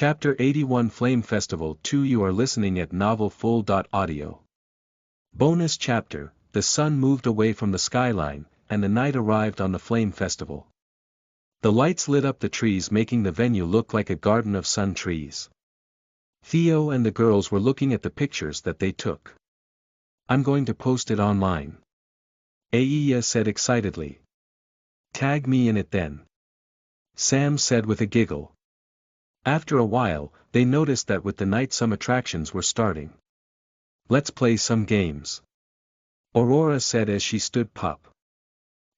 Chapter 81 Flame Festival 2 You are listening at Novel Full. Audio. Bonus chapter, the sun moved away from the skyline, and the night arrived on the Flame Festival. The lights lit up the trees, making the venue look like a garden of sun trees. Theo and the girls were looking at the pictures that they took. I'm going to post it online. Aia said excitedly. Tag me in it then. Sam said with a giggle. After a while, they noticed that with the night some attractions were starting. Let's play some games. Aurora said as she stood up.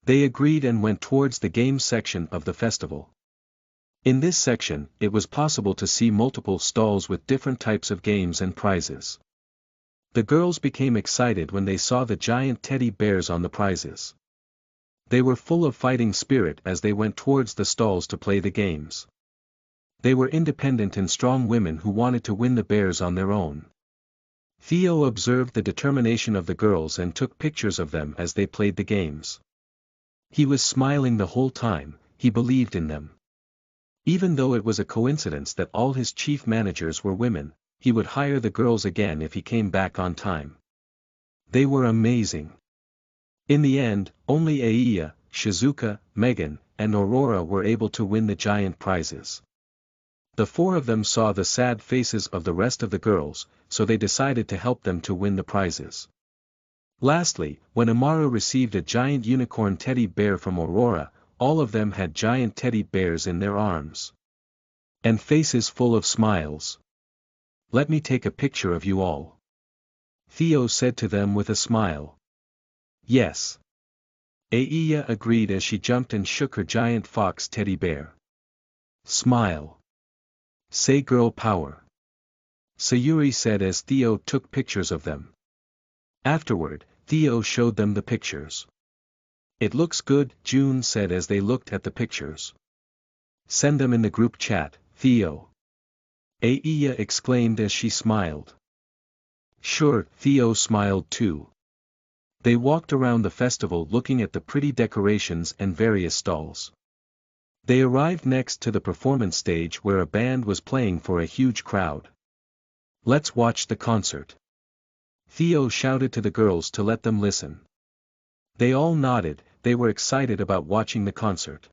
They agreed and went towards the games section of the festival. In this section, it was possible to see multiple stalls with different types of games and prizes. The girls became excited when they saw the giant teddy bears on the prizes. They were full of fighting spirit as they went towards the stalls to play the games. They were independent and strong women who wanted to win the bears on their own. Theo observed the determination of the girls and took pictures of them as they played the games. He was smiling the whole time, he believed in them. Even though it was a coincidence that all his chief managers were women, he would hire the girls again if he came back on time. They were amazing. In the end, only Aia, Shizuka, Megan, and Aurora were able to win the giant prizes. The four of them saw the sad faces of the rest of the girls, so they decided to help them to win the prizes. Lastly, when Amaru received a giant unicorn teddy bear from Aurora, all of them had giant teddy bears in their arms. And faces full of smiles. Let me take a picture of you all. Theo said to them with a smile. Yes. Aia agreed as she jumped and shook her giant fox teddy bear. Smile. Say girl power. Sayuri said as Theo took pictures of them. Afterward, Theo showed them the pictures. It looks good, June said as they looked at the pictures. Send them in the group chat, Theo. Aia exclaimed as she smiled. Sure, Theo smiled too. They walked around the festival looking at the pretty decorations and various stalls. They arrived next to the performance stage where a band was playing for a huge crowd. Let's watch the concert. Theo shouted to the girls to let them listen. They all nodded, they were excited about watching the concert.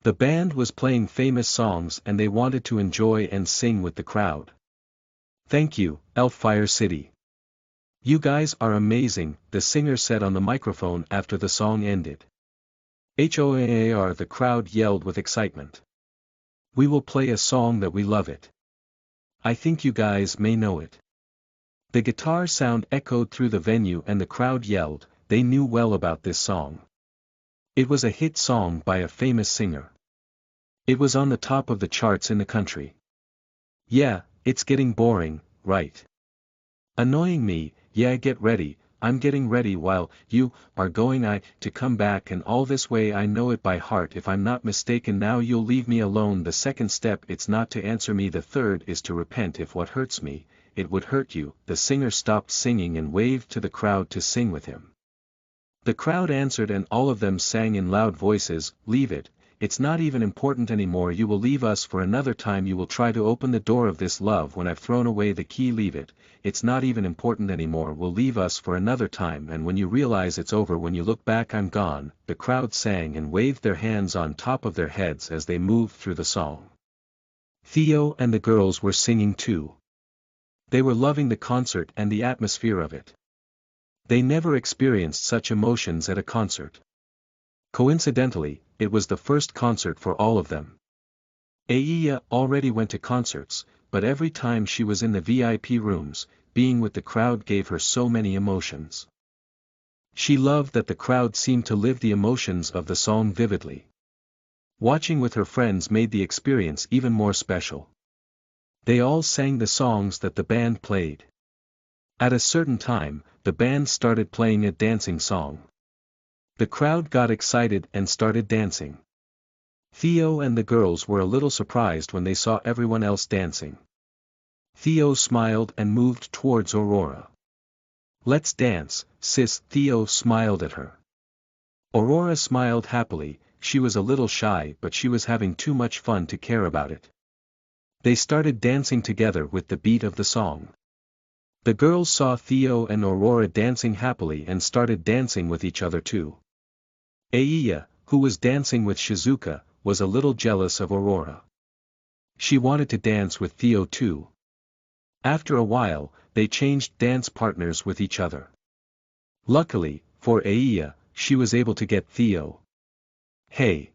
The band was playing famous songs and they wanted to enjoy and sing with the crowd. Thank you, Elfire City. You guys are amazing, the singer said on the microphone after the song ended. HOAR the crowd yelled with excitement. We will play a song that we love it. I think you guys may know it. The guitar sound echoed through the venue and the crowd yelled, they knew well about this song. It was a hit song by a famous singer. It was on the top of the charts in the country. Yeah, it's getting boring, right? Annoying me, yeah get ready. I'm getting ready while you are going to come back and all this way I know it by heart if I'm not mistaken now you'll leave me alone the second step it's not to answer me the third is to repent if what hurts me, it would hurt you. The singer stopped singing and waved to the crowd to sing with him. The crowd answered and all of them sang in loud voices, leave it, it's not even important anymore you will leave us for another time you will try to open the door of this love when I've thrown away the key leave it, it's not even important anymore we'll leave us for another time and when you realize it's over when you look back I'm gone, the crowd sang and waved their hands on top of their heads as they moved through the song. Theo and the girls were singing too. They were loving the concert and the atmosphere of it. They never experienced such emotions at a concert. Coincidentally, it was the first concert for all of them. Aia already went to concerts, but every time she was in the VIP rooms, being with the crowd gave her so many emotions. She loved that the crowd seemed to live the emotions of the song vividly. Watching with her friends made the experience even more special. They all sang the songs that the band played. At a certain time, the band started playing a dancing song. The crowd got excited and started dancing. Theo and the girls were a little surprised when they saw everyone else dancing. Theo smiled and moved towards Aurora. Let's dance, sis. Theo smiled at her. Aurora smiled happily, she was a little shy but she was having too much fun to care about it. They started dancing together with the beat of the song. The girls saw Theo and Aurora dancing happily and started dancing with each other too. Aiya, who was dancing with Shizuka, was a little jealous of Aurora. She wanted to dance with Theo too. After a while, they changed dance partners with each other. Luckily, for Aiya, she was able to get Theo. Hey!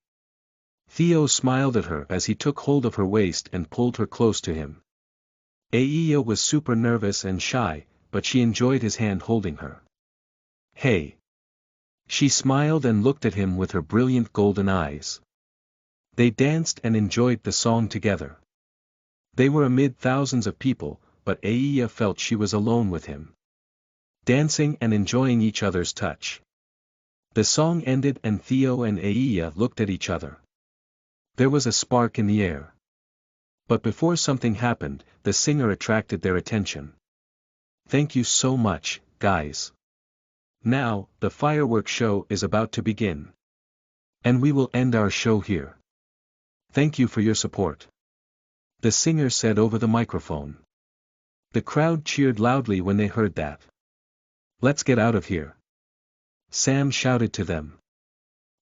Theo smiled at her as he took hold of her waist and pulled her close to him. Aiya was super nervous and shy, but she enjoyed his hand holding her. Hey! She smiled and looked at him with her brilliant golden eyes. They danced and enjoyed the song together. They were amid thousands of people, but Aiya felt she was alone with him. Dancing and enjoying each other's touch. The song ended and Theo and Aiya looked at each other. There was a spark in the air. But before something happened, the singer attracted their attention. Thank you so much, guys. Now, the fireworks show is about to begin. And we will end our show here. Thank you for your support. The singer said over the microphone. The crowd cheered loudly when they heard that. Let's get out of here. Sam shouted to them.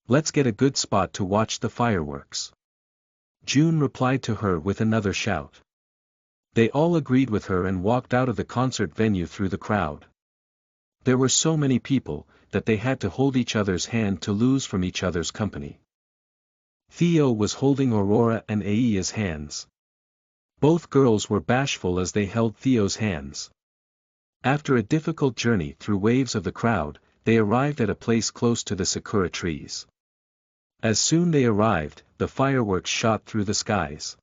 Let's get a good spot to watch the fireworks. June replied to her with another shout. They all agreed with her and walked out of the concert venue through the crowd. There were so many people, that they had to hold each other's hand to lose from each other's company. Theo was holding Aurora and Aiya's hands. Both girls were bashful as they held Theo's hands. After a difficult journey through waves of the crowd, they arrived at a place close to the sakura trees. As soon they arrived, the fireworks shot through the skies.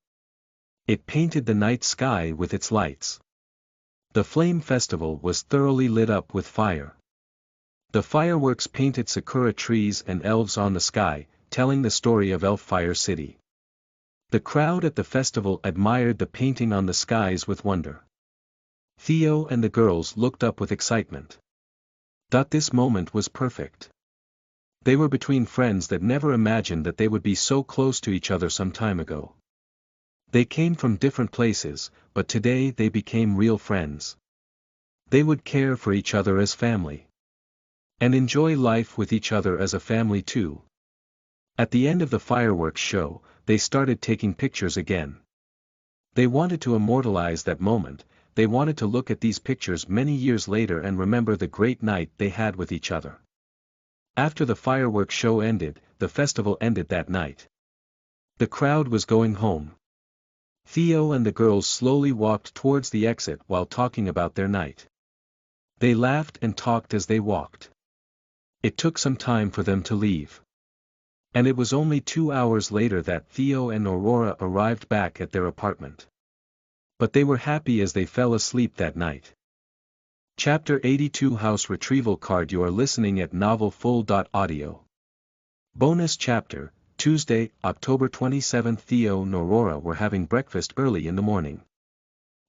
It painted the night sky with its lights. The flame festival was thoroughly lit up with fire. The fireworks painted sakura trees and elves on the sky, telling the story of Elf Fire City. The crowd at the festival admired the painting on the skies with wonder. Theo and the girls looked up with excitement. This moment was perfect. They were between friends that never imagined that they would be so close to each other some time ago. They came from different places, but today they became real friends. They would care for each other as family. And enjoy life with each other as a family too. At the end of the fireworks show, they started taking pictures again. They wanted to immortalize that moment. They wanted to look at these pictures many years later and remember the great night they had with each other. After the fireworks show ended, the festival ended that night. The crowd was going home. Theo and the girls slowly walked towards the exit while talking about their night. They laughed and talked as they walked. It took some time for them to leave. And it was only 2 hours later that Theo and Aurora arrived back at their apartment. But they were happy as they fell asleep that night. Chapter 82 House Retrieval Card. You are listening at novelfull.audio. Bonus Chapter, Tuesday, October 27. Theo and Aurora were having breakfast early in the morning.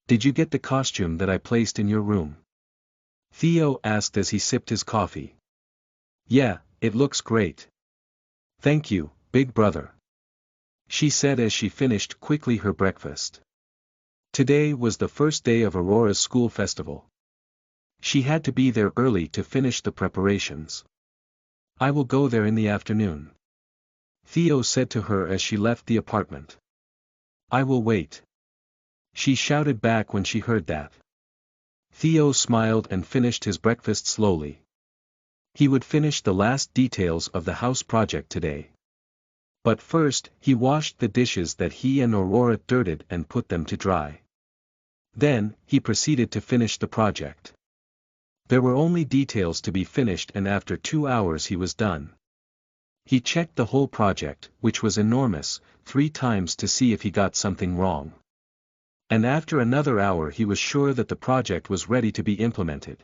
Did you get the costume that I placed in your room? Theo asked as he sipped his coffee. Yeah, it looks great. Thank you, big brother. She said as she finished quickly her breakfast. Today was the first day of Aurora's school festival. She had to be there early to finish the preparations. I will go there in the afternoon. Theo said to her as she left the apartment. I will wait. She shouted back when she heard that. Theo smiled and finished his breakfast slowly. He would finish the last details of the house project today. But first, he washed the dishes that he and Aurora dirtied and put them to dry. Then, he proceeded to finish the project. There were only details to be finished and after 2 hours he was done. He checked the whole project, which was enormous, 3 times to see if he got something wrong. And after another hour he was sure that the project was ready to be implemented.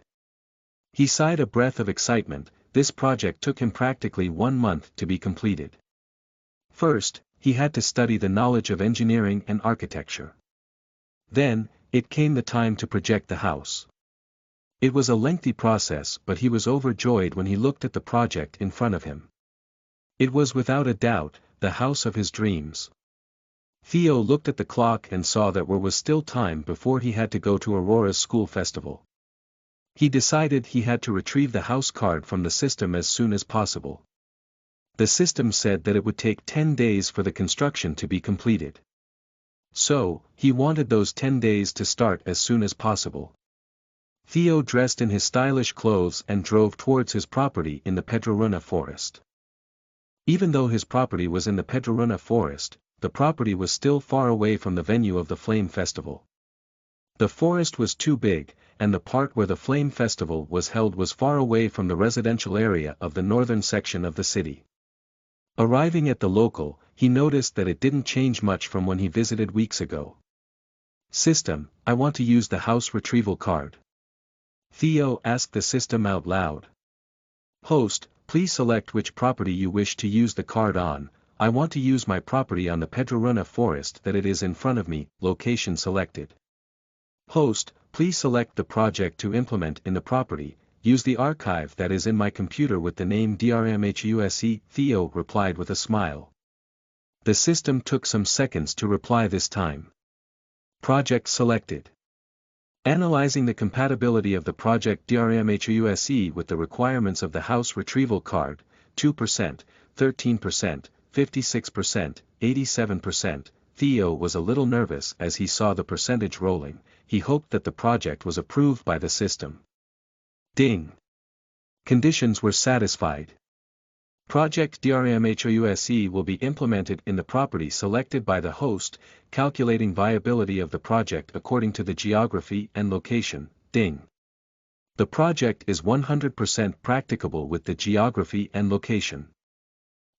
He sighed a breath of excitement. This project took him practically 1 month to be completed. First, he had to study the knowledge of engineering and architecture. Then, it came the time to project the house. It was a lengthy process, but he was overjoyed when he looked at the project in front of him. It was without a doubt, the house of his dreams. Theo looked at the clock and saw that there was still time before he had to go to Aurora's school festival. He decided he had to retrieve the house card from the system as soon as possible. The system said that it would take 10 days for the construction to be completed. So, he wanted those 10 days to start as soon as possible. Theo dressed in his stylish clothes and drove towards his property in the Pedroruna forest. Even though his property was in the Pedroruna forest, the property was still far away from the venue of the Flame Festival. The forest was too big, and the part where the Flame Festival was held was far away from the residential area of the northern section of the city. Arriving at the local, he noticed that it didn't change much from when he visited weeks ago. System, I want to use the house retrieval card. Theo asked the system out loud. Host, please select which property you wish to use the card on. I want to use my property on the Pedroruna forest that it is in front of me. Location selected. Host, please select the project to implement in the property. Use the archive that is in my computer with the name DRMHUSE. Theo replied with a smile. The system took some seconds to reply this time. Project selected. Analyzing the compatibility of the project DRMHUSE with the requirements of the house retrieval card, 2%, 13%, 56%, 87%, Theo was a little nervous as he saw the percentage rolling. He hoped that the project was approved by the system. Ding! Conditions were satisfied. Project DRMHUSE will be implemented in the property selected by the host, calculating viability of the project according to the geography and location. Ding! The project is 100% practicable with the geography and location.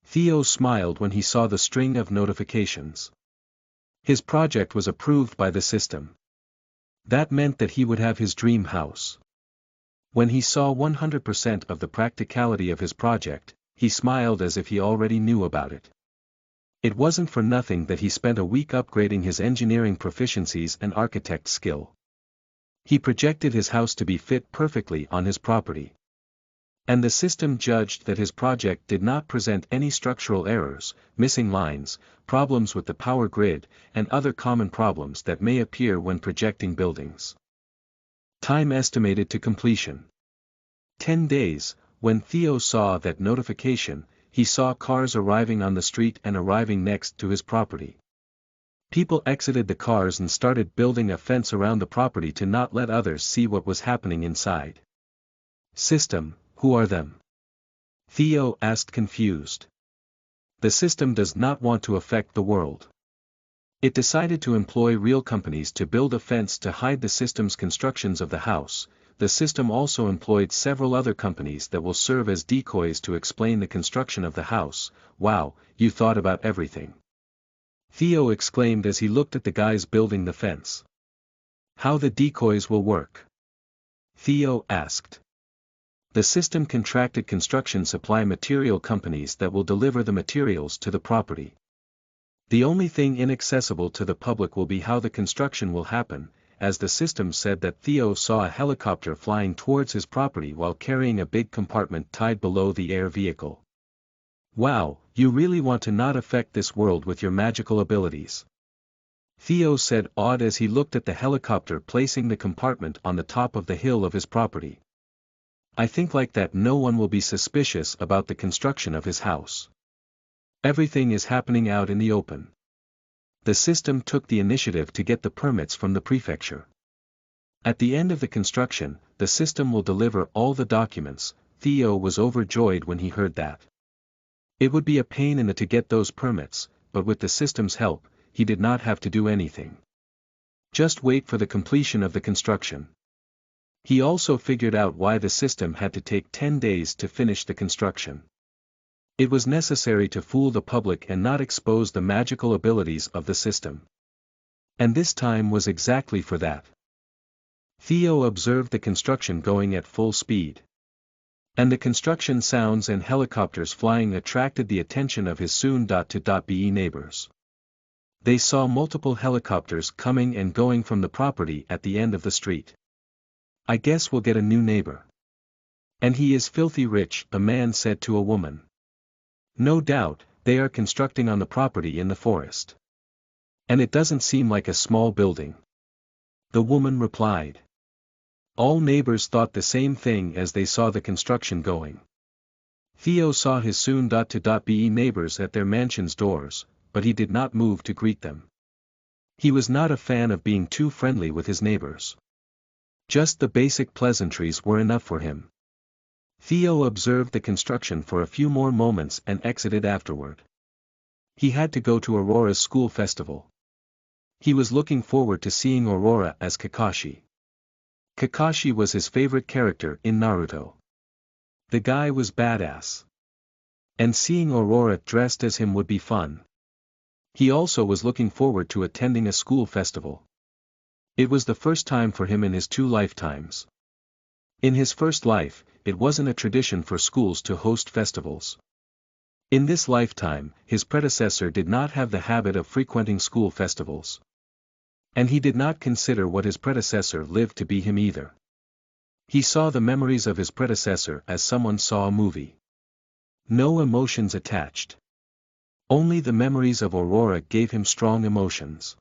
Theo smiled when he saw the string of notifications. His project was approved by the system. That meant that he would have his dream house. When he saw 100% of the practicality of his project, he smiled as if he already knew about it. It wasn't for nothing that he spent a week upgrading his engineering proficiencies and architect skill. He projected his house to be fit perfectly on his property. And the system judged that his project did not present any structural errors, missing lines, problems with the power grid, and other common problems that may appear when projecting buildings. Time estimated to completion. 10 days. When Theo saw that notification, he saw cars arriving on the street and arriving next to his property. People exited the cars and started building a fence around the property to not let others see what was happening inside. System, who are them? Theo asked confused. The system does not want to affect the world. It decided to employ real companies to build a fence to hide the system's constructions of the house. The system also employed several other companies that will serve as decoys to explain the construction of the house. Wow, you thought about everything. Theo exclaimed as he looked at the guys building the fence. How the decoys will work? Theo asked. The system contracted construction supply material companies that will deliver the materials to the property. The only thing inaccessible to the public will be how the construction will happen, as the system said that Theo saw a helicopter flying towards his property while carrying a big compartment tied below the air vehicle. Wow, you really want to not affect this world with your magical abilities. Theo said awed as he looked at the helicopter placing the compartment on the top of the hill of his property. I think like that no one will be suspicious about the construction of his house. Everything is happening out in the open. The system took the initiative to get the permits from the prefecture. At the end of the construction, the system will deliver all the documents. Theo was overjoyed when he heard that. It would be a pain in the to get those permits, but with the system's help, he did not have to do anything. Just wait for the completion of the construction. He also figured out why the system had to take 10 days to finish the construction. It was necessary to fool the public and not expose the magical abilities of the system. And this time was exactly for that. Theo observed the construction going at full speed. And the construction sounds and helicopters flying attracted the attention of his soon-to-be neighbors. They saw multiple helicopters coming and going from the property at the end of the street. I guess we'll get a new neighbor. And he is filthy rich, a man said to a woman. No doubt, they are constructing on the property in the forest. And it doesn't seem like a small building. The woman replied. All neighbors thought the same thing as they saw the construction going. Theo saw his soon-to-be neighbors at their mansion's doors, but he did not move to greet them. He was not a fan of being too friendly with his neighbors. Just the basic pleasantries were enough for him. Theo observed the construction for a few more moments and exited afterward. He had to go to Aurora's school festival. He was looking forward to seeing Aurora as Kakashi. Kakashi was his favorite character in Naruto. The guy was badass. And seeing Aurora dressed as him would be fun. He also was looking forward to attending a school festival. It was the first time for him in his 2 lifetimes. In his first life, it wasn't a tradition for schools to host festivals. In this lifetime, his predecessor did not have the habit of frequenting school festivals. And he did not consider what his predecessor lived to be him either. He saw the memories of his predecessor as someone saw a movie. No emotions attached. Only the memories of Aurora gave him strong emotions.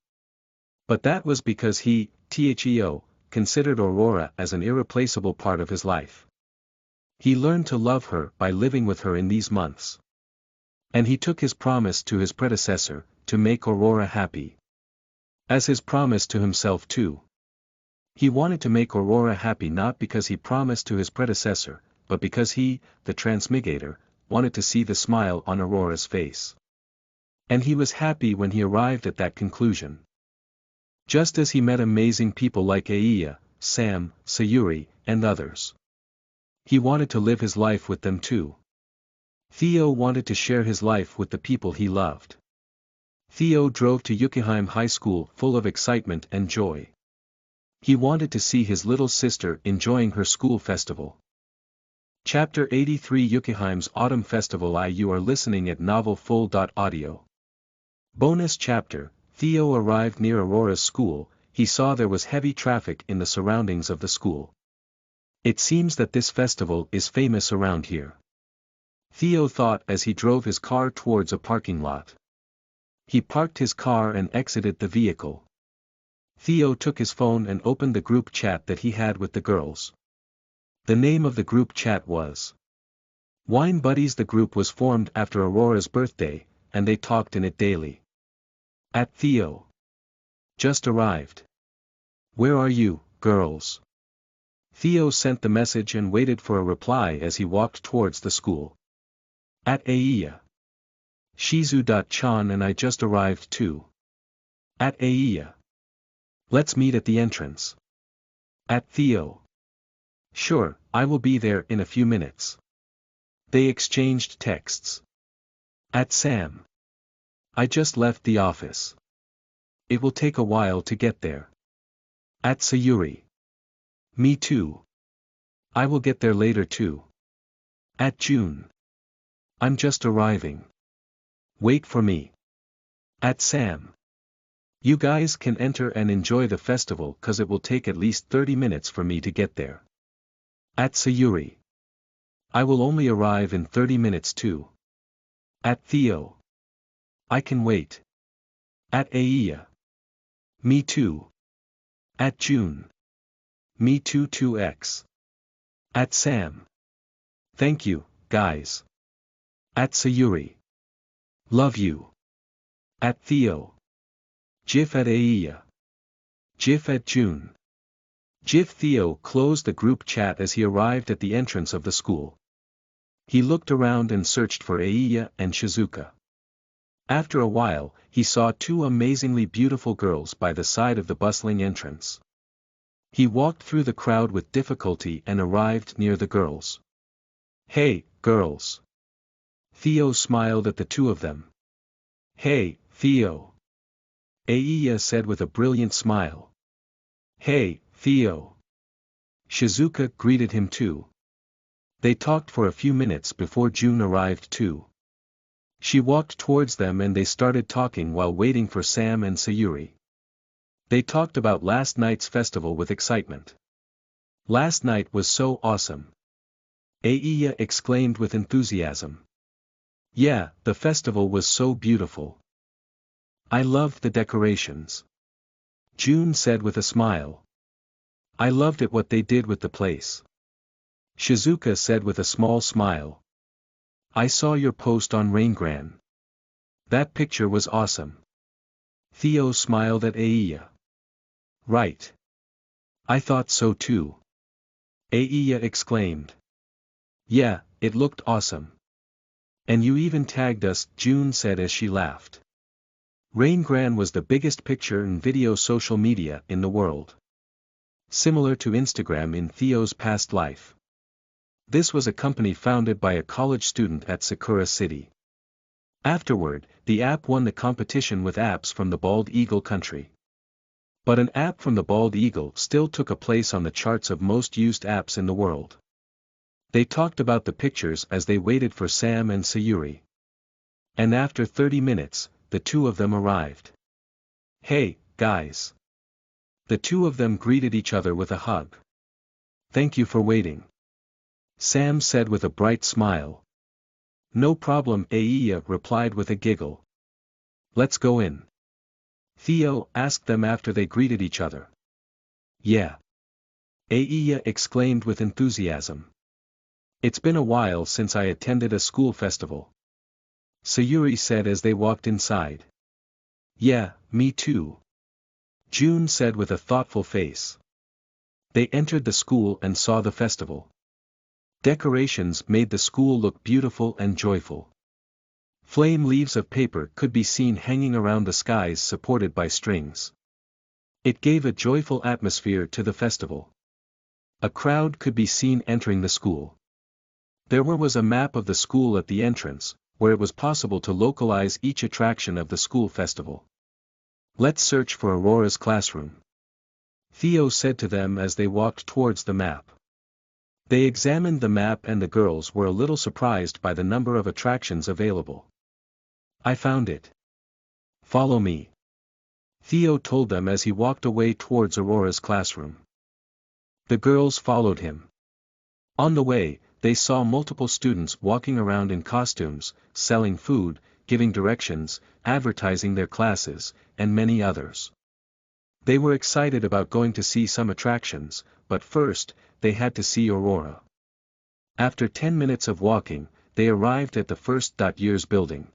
But that was because he, Theo, considered Aurora as an irreplaceable part of his life. He learned to love her by living with her in these months. And he took his promise to his predecessor, to make Aurora happy. As his promise to himself too. He wanted to make Aurora happy not because he promised to his predecessor, but because he, the transmigrator, wanted to see the smile on Aurora's face. And he was happy when he arrived at that conclusion. Just as he met amazing people like Aiya, Sam, Sayuri, and others. He wanted to live his life with them too. Theo wanted to share his life with the people he loved. Theo drove to Yukiheim High School full of excitement and joy. He wanted to see his little sister enjoying her school festival. Chapter 83 Yukiheim's Autumn Festival. You are listening at novelfull.audio. Bonus chapter. Theo arrived near Aurora's school. He saw there was heavy traffic in the surroundings of the school. It seems that this festival is famous around here. Theo thought as he drove his car towards a parking lot. He parked his car and exited the vehicle. Theo took his phone and opened the group chat that he had with the girls. The name of the group chat was Wine Buddies. The group was formed after Aurora's birthday, and they talked in it daily. At Theo. Just arrived. Where are you, girls? Theo sent the message and waited for a reply as he walked towards the school. At Aiya. Shizu-chan and I just arrived too. At Aiya. Let's meet at the entrance. At Theo. Sure, I will be there in a few minutes. They exchanged texts. At Sam. I just left the office. It will take a while to get there. At Sayuri. Me too. I will get there later too. At June. I'm just arriving. Wait for me. At Sam. You guys can enter and enjoy the festival cause it will take at least 30 minutes for me to get there. At Sayuri. I will only arrive in 30 minutes too. At Theo. I can wait. At Aiya. Me too. At June. Me too 2x. At Sam. Thank you, guys. At Sayuri. Love you. At Theo. GIF at Aiya. GIF at June. GIF. Theo closed the group chat as he arrived at the entrance of the school. He looked around and searched for Aiya and Shizuka. After a while, he saw 2 amazingly beautiful girls by the side of the bustling entrance. He walked through the crowd with difficulty and arrived near the girls. Hey, girls. Theo smiled at the 2 of them. Hey, Theo. Aiya said with a brilliant smile. Hey, Theo. Shizuka greeted him too. They talked for a few minutes before June arrived too. She walked towards them and they started talking while waiting for Sam and Sayuri. They talked about last night's festival with excitement. Last night was so awesome. Aiya exclaimed with enthusiasm. Yeah, the festival was so beautiful. I loved the decorations. June said with a smile. I loved it what they did with the place. Shizuka said with a small smile. I saw your post on Raingran. That picture was awesome. Theo smiled at Aiya. Right. I thought so too. Aiya exclaimed. Yeah, it looked awesome. And you even tagged us, June said as she laughed. Raingran was the biggest picture and video social media in the world. Similar to Instagram in Theo's past life. This was a company founded by a college student at Sakura City. Afterward, the app won the competition with apps from the Bald Eagle country. But an app from the Bald Eagle still took a place on the charts of most used apps in the world. They talked about the pictures as they waited for Sam and Sayuri. And after 30 minutes, the two of them arrived. Hey, guys. The two of them greeted each other with a hug. Thank you for waiting. Sam said with a bright smile. No problem, Aiya replied with a giggle. Let's go in. Theo asked them after they greeted each other. Yeah. Aiya exclaimed with enthusiasm. It's been a while since I attended a school festival. Sayuri said as they walked inside. Yeah, me too. June said with a thoughtful face. They entered the school and saw the festival. Decorations made the school look beautiful and joyful. Flame leaves of paper could be seen hanging around the skies supported by strings. It gave a joyful atmosphere to the festival. A crowd could be seen entering the school. There was a map of the school at the entrance, where it was possible to localize each attraction of the school festival. Let's search for Aurora's classroom. Theo said to them as they walked towards the map. They examined the map and the girls were a little surprised by the number of attractions available. I found it. Follow me. Theo told them as he walked away towards Aurora's classroom. The girls followed him. On the way, they saw multiple students walking around in costumes, selling food, giving directions, advertising their classes, and many others. They were excited about going to see some attractions, but first, they had to see Aurora. After 10 minutes of walking, they arrived at the first year's building.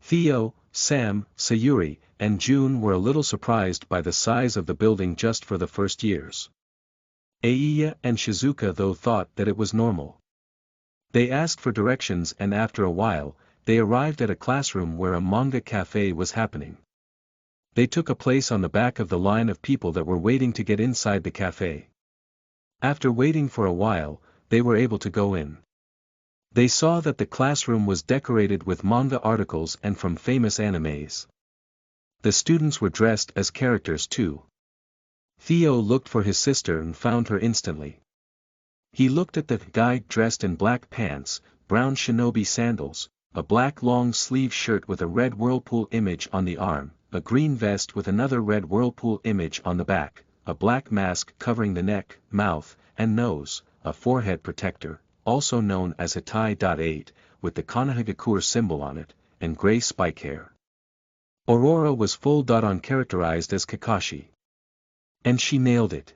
Theo, Sam, Sayuri, and June were a little surprised by the size of the building just for the first years. Aiya and Shizuka though thought that it was normal. They asked for directions and after a while, they arrived at a classroom where a manga cafe was happening. They took a place on the back of the line of people that were waiting to get inside the cafe. After waiting for a while, they were able to go in. They saw that the classroom was decorated with manga articles and from famous animes. The students were dressed as characters too. Theo looked for his sister and found her instantly. He looked at the guy dressed in black pants, brown shinobi sandals, a black long-sleeve shirt with a red whirlpool image on the arm, a green vest with another red whirlpool image on the back, a black mask covering the neck, mouth, and nose, a forehead protector, also known as a tie-8, with the Konohagakure symbol on it, and gray spike hair. Aurora was full-on characterized as Kakashi. And she nailed it.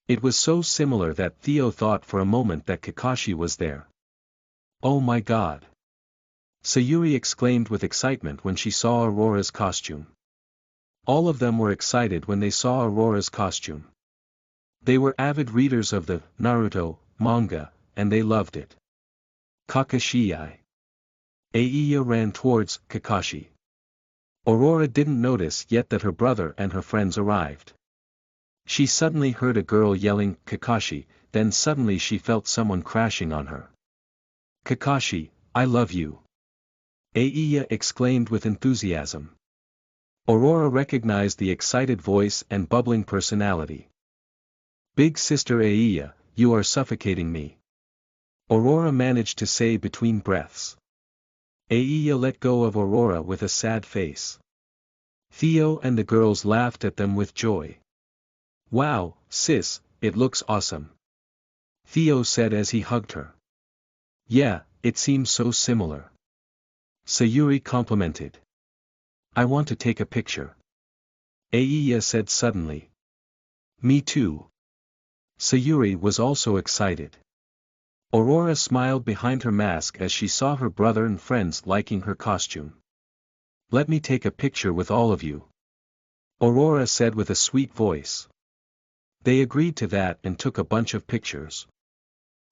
It was so similar that Theo thought for a moment that Kakashi was there. Oh my god! Sayuri exclaimed with excitement when she saw Aurora's costume. All of them were excited when they saw Aurora's costume. They were avid readers of the Naruto manga, and they loved it. Kakashi-ai. Aiya ran towards Kakashi. Aurora didn't notice yet that her brother and her friends arrived. She suddenly heard a girl yelling, Kakashi, then suddenly she felt someone crashing on her. Kakashi, I love you. Aiya exclaimed with enthusiasm. Aurora recognized the excited voice and bubbling personality. Big sister Aiya, you are suffocating me. Aurora managed to say between breaths. Aiya let go of Aurora with a sad face. Theo and the girls laughed at them with joy. Wow, sis, it looks awesome. Theo said as he hugged her. Yeah, it seems so similar. Sayuri complimented. I want to take a picture. Aiya said suddenly. Me too. Sayuri was also excited. Aurora smiled behind her mask as she saw her brother and friends liking her costume. Let me take a picture with all of you. Aurora said with a sweet voice. They agreed to that and took a bunch of pictures.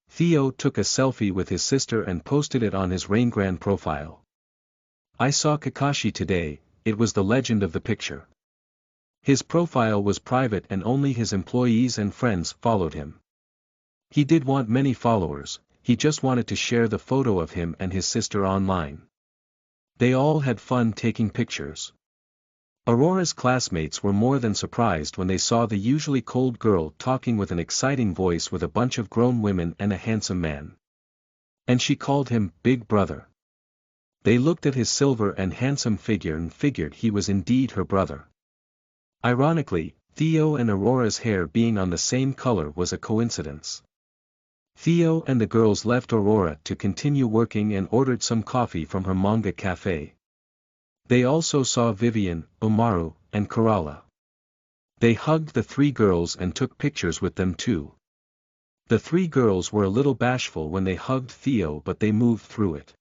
Theo took a selfie with his sister and posted it on his Raingran profile. I saw Kakashi today, it was the legend of the picture. His profile was private and only his employees and friends followed him. He did want many followers, he just wanted to share the photo of him and his sister online. They all had fun taking pictures. Aurora's classmates were more than surprised when they saw the usually cold girl talking with an exciting voice with a bunch of grown women and a handsome man. And she called him Big Brother. They looked at his silver and handsome figure and figured he was indeed her brother. Ironically, Theo and Aurora's hair being on the same color was a coincidence. Theo and the girls left Aurora to continue working and ordered some coffee from her manga cafe. They also saw Vivian, Umaru, and Kerala. They hugged the three girls and took pictures with them too. The three girls were a little bashful when they hugged Theo, but they moved through it.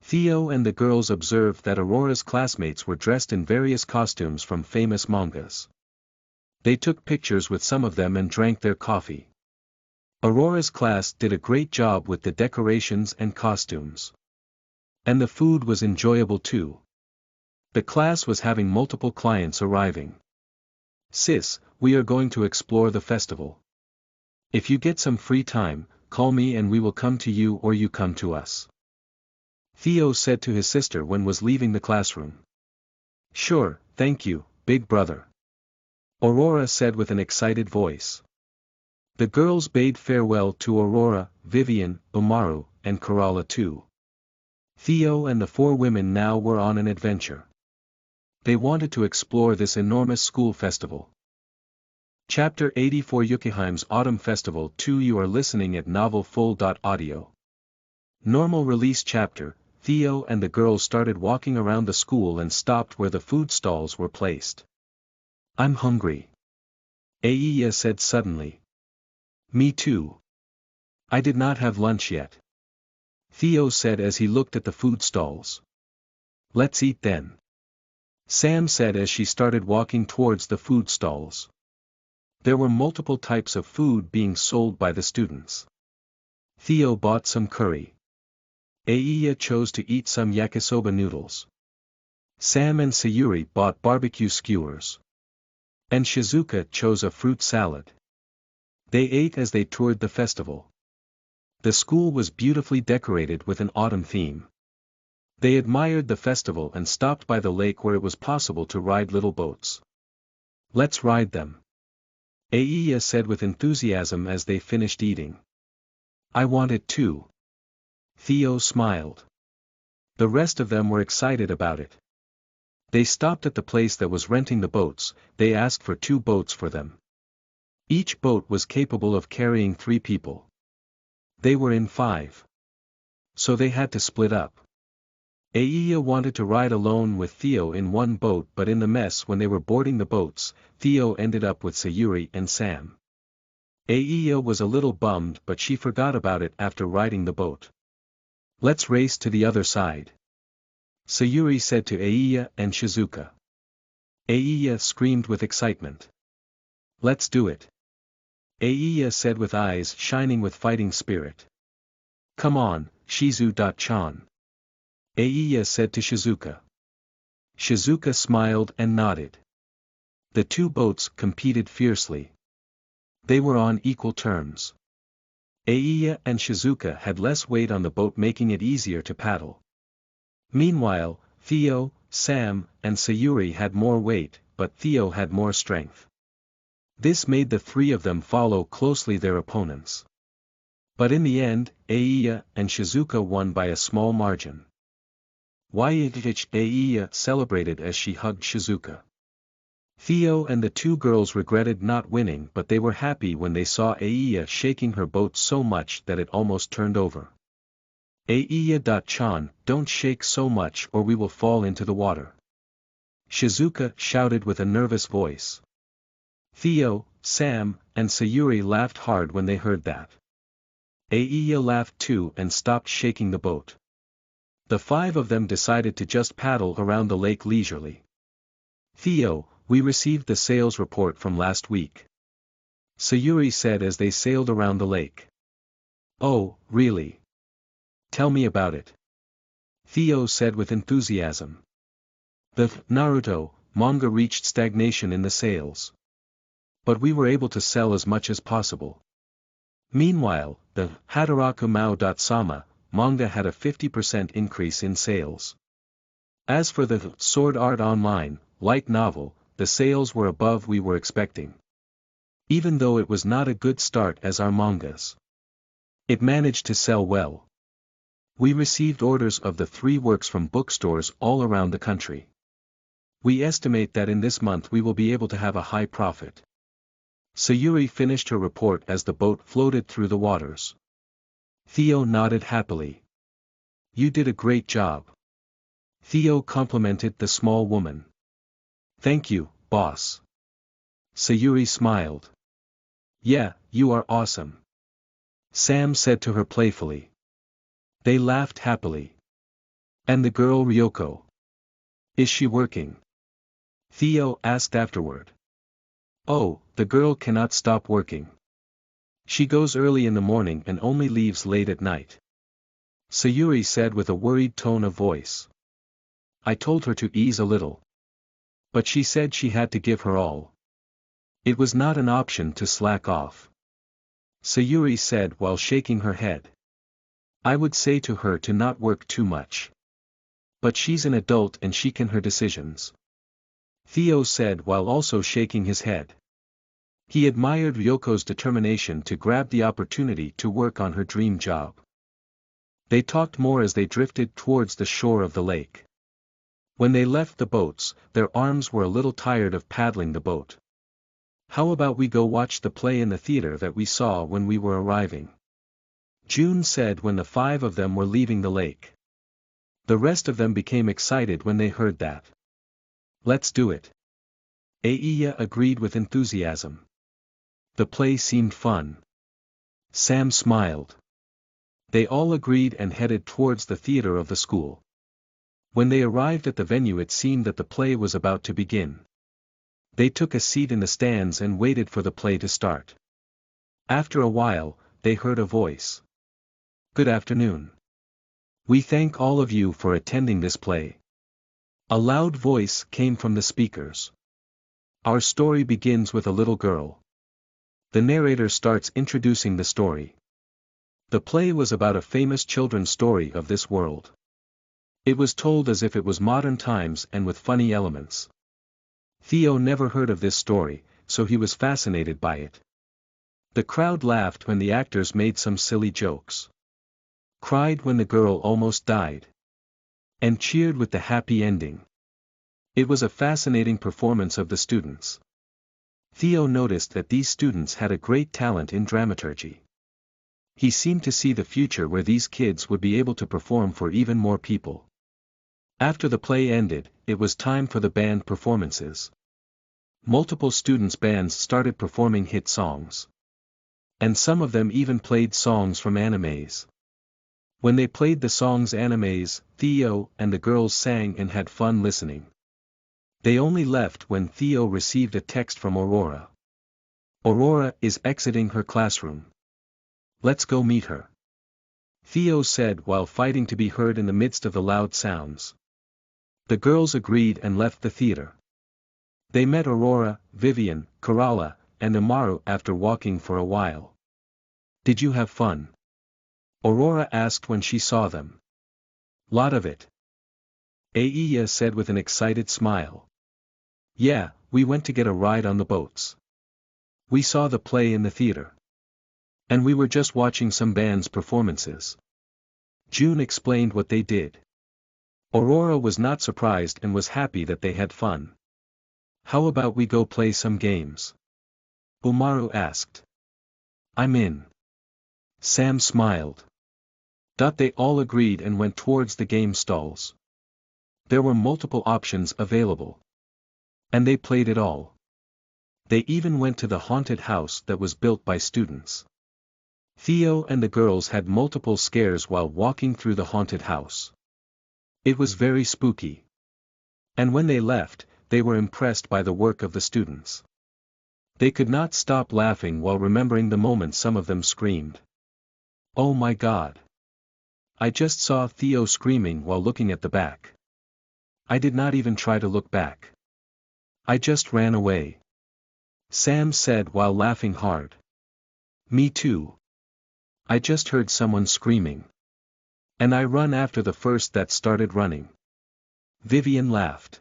Theo and the girls observed that Aurora's classmates were dressed in various costumes from famous mangas. They took pictures with some of them and drank their coffee. Aurora's class did a great job with the decorations and costumes. And the food was enjoyable too. The class was having multiple clients arriving. Sis, we are going to explore the festival. If you get some free time, call me and we will come to you or you come to us. Theo said to his sister when was leaving the classroom. Sure, thank you, big brother. Aurora said with an excited voice. The girls bade farewell to Aurora, Vivian, Umaru, and Kerala too. Theo and the four women now were on an adventure. They wanted to explore this enormous school festival. Chapter 84 Yukiheim's Autumn Festival 2 You are listening at novelfull.audio. Normal release chapter. Theo and the girls started walking around the school and stopped where the food stalls were placed. I'm hungry. Aiya said suddenly. Me too. I did not have lunch yet. Theo said as he looked at the food stalls. Let's eat then. Sam said as she started walking towards the food stalls. There were multiple types of food being sold by the students. Theo bought some curry. Aiya chose to eat some yakisoba noodles. Sam and Sayuri bought barbecue skewers. And Shizuka chose a fruit salad. They ate as they toured the festival. The school was beautifully decorated with an autumn theme. They admired the festival and stopped by the lake where it was possible to ride little boats. Let's ride them. Aiya said with enthusiasm as they finished eating. I want it too. Theo smiled. The rest of them were excited about it. They stopped at the place that was renting the boats. They asked for 2 boats for them. Each boat was capable of carrying 3 people. They were in 5. So they had to split up. Aiya wanted to ride alone with Theo in one boat, but in the mess when they were boarding the boats, Theo ended up with Sayuri and Sam. Aiya was a little bummed, but she forgot about it after riding the boat. Let's race to the other side. Sayuri said to Aiya and Shizuka. Aiya screamed with excitement. Let's do it. Aiya said with eyes shining with fighting spirit. Come on, Shizu-chan. Aiya said to Shizuka. Shizuka smiled and nodded. The 2 boats competed fiercely. They were on equal terms. Aiya and Shizuka had less weight on the boat, making it easier to paddle. Meanwhile, Theo, Sam, and Sayuri had more weight, but Theo had more strength. This made the 3 of them follow closely their opponents. But in the end, Aiya and Shizuka won by a small margin. Aiya celebrated as she hugged Shizuka. Theo and the 2 girls regretted not winning, but they were happy when they saw Aiya shaking her boat so much that it almost turned over. Aiya-chan, don't shake so much or we will fall into the water. Shizuka shouted with a nervous voice. Theo, Sam, and Sayuri laughed hard when they heard that. Aiya laughed too and stopped shaking the boat. The five of them decided to just paddle around the lake leisurely. Theo, we received the sales report from last week. Sayuri said as they sailed around the lake. Oh, really? Tell me about it. Theo said with enthusiasm. The Naruto manga reached stagnation in the sales. But we were able to sell as much as possible. Meanwhile, the Hataraku Mao-sama manga had a 50% increase in sales. As for the Sword Art Online light novel, the sales were above we were expecting. Even though it was not a good start as our mangas. It managed to sell well. We received orders of the 3 works from bookstores all around the country. We estimate that in this month we will be able to have a high profit. Sayuri finished her report as the boat floated through the waters. Theo nodded happily. You did a great job. Theo complimented the small woman. Thank you, boss. Sayuri smiled. Yeah, you are awesome. Sam said to her playfully. They laughed happily. And the girl Ryoko? Is she working? Theo asked afterward. Oh, the girl cannot stop working. She goes early in the morning and only leaves late at night. Sayuri said with a worried tone of voice. I told her to ease a little. But she said she had to give her all. It was not an option to slack off. Sayuri said while shaking her head. I would say to her to not work too much. But she's an adult and she can her decisions. Theo said while also shaking his head. He admired Ryoko's determination to grab the opportunity to work on her dream job. They talked more as they drifted towards the shore of the lake. When they left the boats, their arms were a little tired of paddling the boat. How about we go watch the play in the theater that we saw when we were arriving? June said when the 5 of them were leaving the lake. The rest of them became excited when they heard that. Let's do it. Aiya agreed with enthusiasm. The play seemed fun. Sam smiled. They all agreed and headed towards the theater of the school. When they arrived at the venue it seemed that the play was about to begin. They took a seat in the stands and waited for the play to start. After a while, they heard a voice. Good afternoon. We thank all of you for attending this play. A loud voice came from the speakers. Our story begins with a little girl. The narrator starts introducing the story. The play was about a famous children's story of this world. It was told as if it was modern times and with funny elements. Theo never heard of this story, so he was fascinated by it. The crowd laughed when the actors made some silly jokes. Cried when the girl almost died. And cheered with the happy ending. It was a fascinating performance of the students. Theo noticed that these students had a great talent in dramaturgy. He seemed to see the future where these kids would be able to perform for even more people. After the play ended, it was time for the band performances. Multiple students' bands started performing hit songs. And some of them even played songs from animes. When they played the songs animes, Theo and the girls sang and had fun listening. They only left when Theo received a text from Aurora. Aurora is exiting her classroom. Let's go meet her. Theo said while fighting to be heard in the midst of the loud sounds. The girls agreed and left the theater. They met Aurora, Vivian, Kerala, and Amaru after walking for a while. Did you have fun? Aurora asked when she saw them. Lot of it. Aiya said with an excited smile. Yeah, we went to get a ride on the boats. We saw the play in the theater. And we were just watching some band's performances. June explained what they did. Aurora was not surprised and was happy that they had fun. How about we go play some games? Umaru asked. I'm in. Sam smiled. They all agreed and went towards the game stalls. There were multiple options available. And they played it all. They even went to the haunted house that was built by students. Theo and the girls had multiple scares while walking through the haunted house. It was very spooky. And when they left, they were impressed by the work of the students. They could not stop laughing while remembering the moment some of them screamed. "Oh my God! I just saw Theo screaming while looking at the back. I did not even try to look back. I just ran away," Sam said while laughing hard. "Me too. I just heard someone screaming. And I run after the first that started running." Vivian laughed.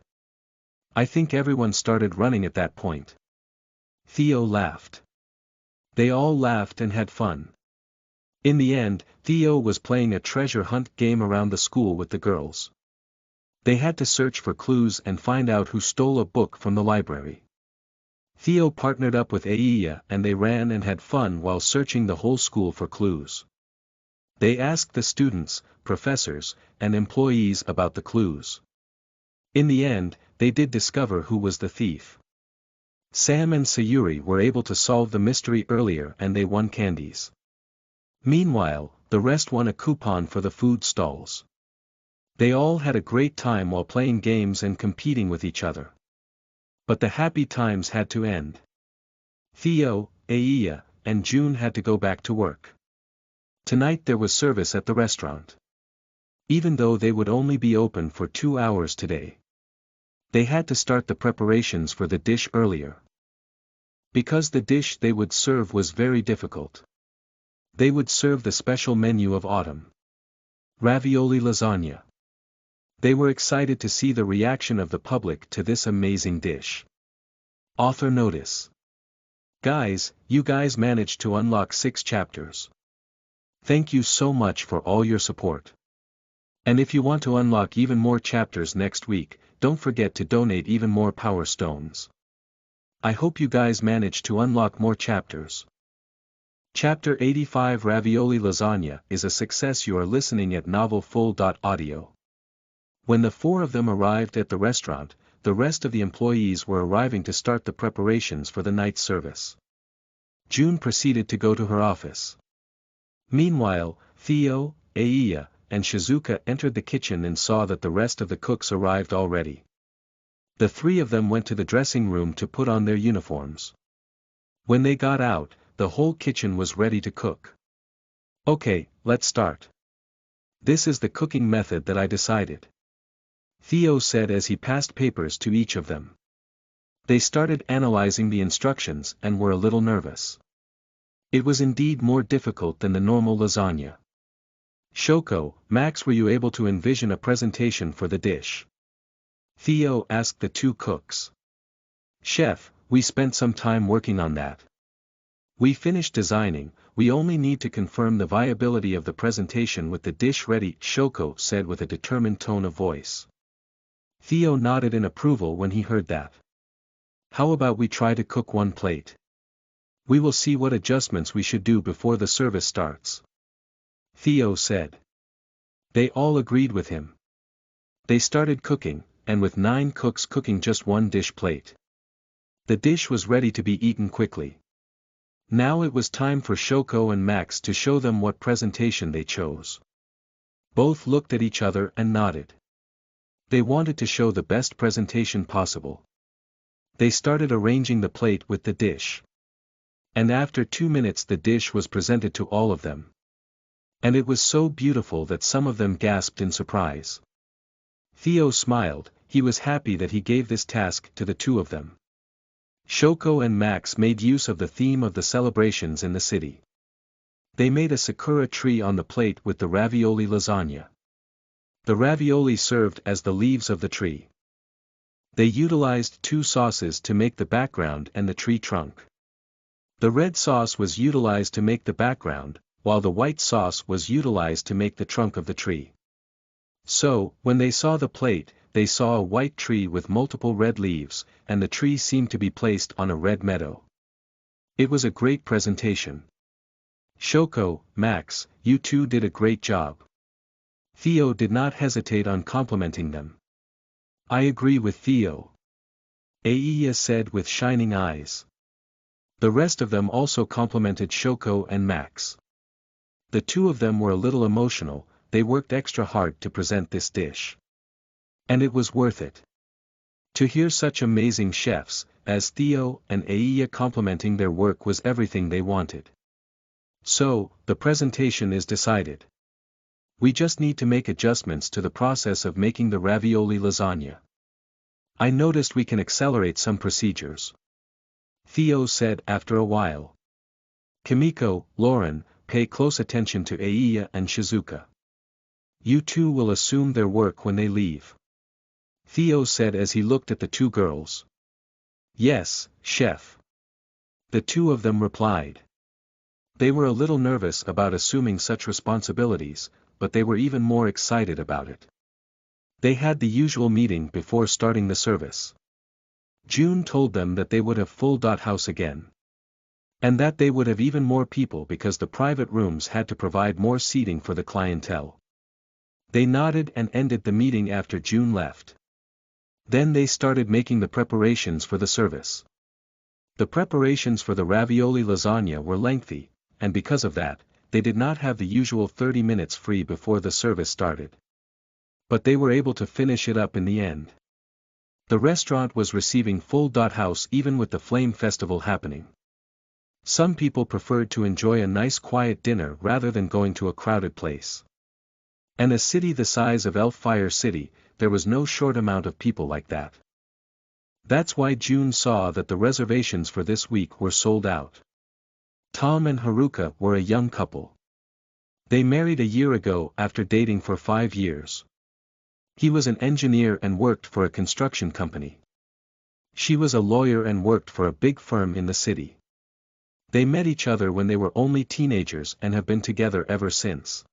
"I think everyone started running at that point." Theo laughed. They all laughed and had fun. In the end, Theo was playing a treasure hunt game around the school with the girls. They had to search for clues and find out who stole a book from the library. Theo partnered up with Aia and they ran and had fun while searching the whole school for clues. They asked the students, professors, and employees about the clues. In the end, they did discover who was the thief. Sam and Sayuri were able to solve the mystery earlier and they won candies. Meanwhile, the rest won a coupon for the food stalls. They all had a great time while playing games and competing with each other. But the happy times had to end. Theo, Aia, and June had to go back to work. Tonight there was service at the restaurant. Even though they would only be open for 2 hours today. They had to start the preparations for the dish earlier. Because the dish they would serve was very difficult. They would serve the special menu of autumn. Ravioli lasagna. They were excited to see the reaction of the public to this amazing dish. Author notice. Guys, you guys managed to unlock 6 chapters. Thank you so much for all your support. And if you want to unlock even more chapters next week, don't forget to donate even more power stones. I hope you guys manage to unlock more chapters. Chapter 85 Ravioli Lasagna is a success. You are listening at novelfull.audio. When the 4 of them arrived at the restaurant, the rest of the employees were arriving to start the preparations for the night service. June proceeded to go to her office. Meanwhile, Theo, Aia, and Shizuka entered the kitchen and saw that the rest of the cooks arrived already. The 3 of them went to the dressing room to put on their uniforms. When they got out, the whole kitchen was ready to cook. "Okay, let's start. This is the cooking method that I decided," Theo said as he passed papers to each of them. They started analyzing the instructions and were a little nervous. It was indeed more difficult than the normal lasagna. Shoko, Max, were you able to envision a presentation for the dish? Theo asked the 2 cooks. Chef, we spent some time working on that. We finished designing, we only need to confirm the viability of the presentation with the dish ready, Shoko said with a determined tone of voice. Theo nodded in approval when he heard that. How about we try to cook 1 plate? We will see what adjustments we should do before the service starts, Theo said. They all agreed with him. They started cooking, and with 9 cooks cooking just 1 dish plate. The dish was ready to be eaten quickly. Now it was time for Shoko and Max to show them what presentation they chose. Both looked at each other and nodded. They wanted to show the best presentation possible. They started arranging the plate with the dish. And after 2 minutes the dish was presented to all of them. And it was so beautiful that some of them gasped in surprise. Theo smiled, he was happy that he gave this task to the 2 of them. Shoko and Max made use of the theme of the celebrations in the city. They made a sakura tree on the plate with the ravioli lasagna. The ravioli served as the leaves of the tree. They utilized 2 sauces to make the background and the tree trunk. The red sauce was utilized to make the background, while the white sauce was utilized to make the trunk of the tree. So, when they saw the plate, they saw a white tree with multiple red leaves, and the tree seemed to be placed on a red meadow. It was a great presentation. Shoko, Max, you 2 did a great job. Theo did not hesitate on complimenting them. I agree with Theo. Aiya said with shining eyes. The rest of them also complimented Shoko and Max. The two of them were a little emotional, they worked extra hard to present this dish. And it was worth it. To hear such amazing chefs, as Theo and Aiya complimenting their work was everything they wanted. So, the presentation is decided. We just need to make adjustments to the process of making the ravioli lasagna. I noticed we can accelerate some procedures. Theo said after a while. Kimiko, Lauren, pay close attention to Aiya and Shizuka. You two will assume their work when they leave. Theo said as he looked at the two girls. Yes, chef. The two of them replied. They were a little nervous about assuming such responsibilities, but they were even more excited about it. They had the usual meeting before starting the service. June told them that they would have full house again. And that they would have even more people because the private rooms had to provide more seating for the clientele. They nodded and ended the meeting after June left. Then they started making the preparations for the service. The preparations for the ravioli lasagna were lengthy, and because of that, they did not have the usual 30 minutes free before the service started. But they were able to finish it up in the end. The restaurant was receiving full house even with the Flame Festival happening. Some people preferred to enjoy a nice quiet dinner rather than going to a crowded place. And a city the size of Elfire City, there was no short amount of people like that. That's why June saw that the reservations for this week were sold out. Tom and Haruka were a young couple. They married a year ago after dating for 5 years. He was an engineer and worked for a construction company. She was a lawyer and worked for a big firm in the city. They met each other when they were only teenagers and have been together ever since.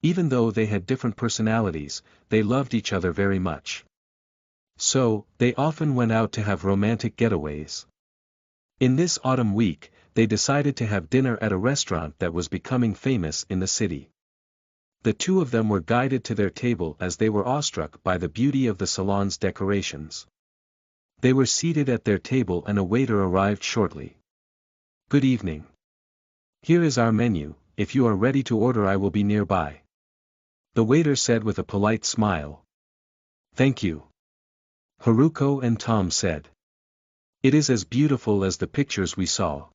Even though they had different personalities, they loved each other very much. So, they often went out to have romantic getaways. In this autumn week, they decided to have dinner at a restaurant that was becoming famous in the city. The two of them were guided to their table as they were awestruck by the beauty of the salon's decorations. They were seated at their table and a waiter arrived shortly. Good evening. Here is our menu, if you are ready to order I will be nearby. The waiter said with a polite smile. Thank you. Haruko and Tom said. It is as beautiful as the pictures we saw.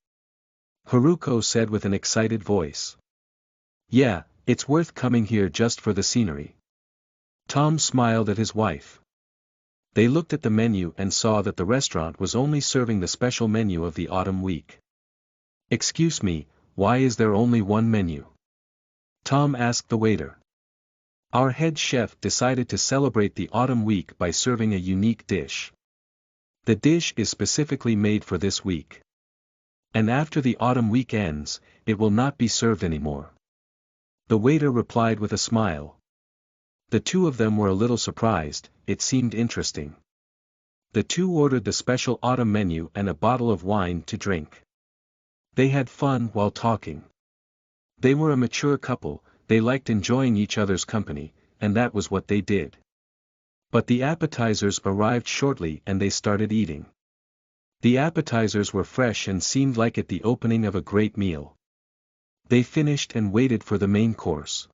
Haruko said with an excited voice. Yeah, it's worth coming here just for the scenery. Tom smiled at his wife. They looked at the menu and saw that the restaurant was only serving the special menu of the autumn week. Excuse me, why is there only one menu? Tom asked the waiter. Our head chef decided to celebrate the autumn week by serving a unique dish. The dish is specifically made for this week. And after the autumn week ends, it will not be served anymore. The waiter replied with a smile. The two of them were a little surprised, it seemed interesting. The two ordered the special autumn menu and a bottle of wine to drink. They had fun while talking. They were a mature couple, they liked enjoying each other's company, and that was what they did. But the appetizers arrived shortly and they started eating. The appetizers were fresh and seemed like at the opening of a great meal. They finished and waited for the main course.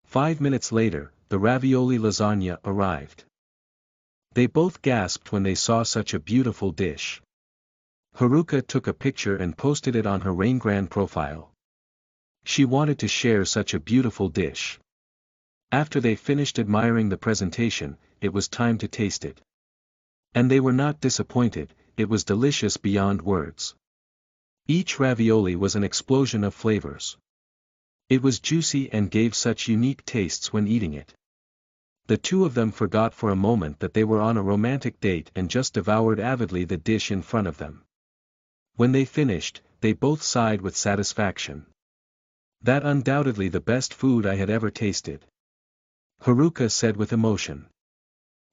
5 minutes later, the ravioli lasagna arrived. They both gasped when they saw such a beautiful dish. Haruka took a picture and posted it on her Raingran profile. She wanted to share such a beautiful dish. After they finished admiring the presentation, it was time to taste it. And they were not disappointed, it was delicious beyond words. Each ravioli was an explosion of flavors. It was juicy and gave such unique tastes when eating it. The two of them forgot for a moment that they were on a romantic date and just devoured avidly the dish in front of them. When they finished, they both sighed with satisfaction. That undoubtedly the best food I had ever tasted. Haruka said with emotion.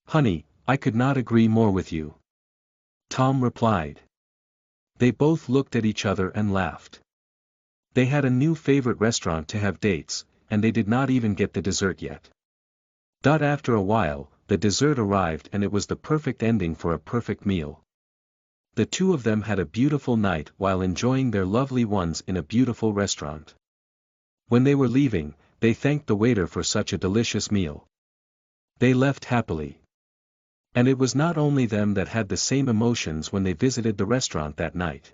Honey, I could not agree more with you. Tom replied. They both looked at each other and laughed. They had a new favorite restaurant to have dates, and they did not even get the dessert yet. After a while, the dessert arrived and it was the perfect ending for a perfect meal. The two of them had a beautiful night while enjoying their lovely ones in a beautiful restaurant. When they were leaving, they thanked the waiter for such a delicious meal. They left happily. And it was not only them that had the same emotions when they visited the restaurant that night.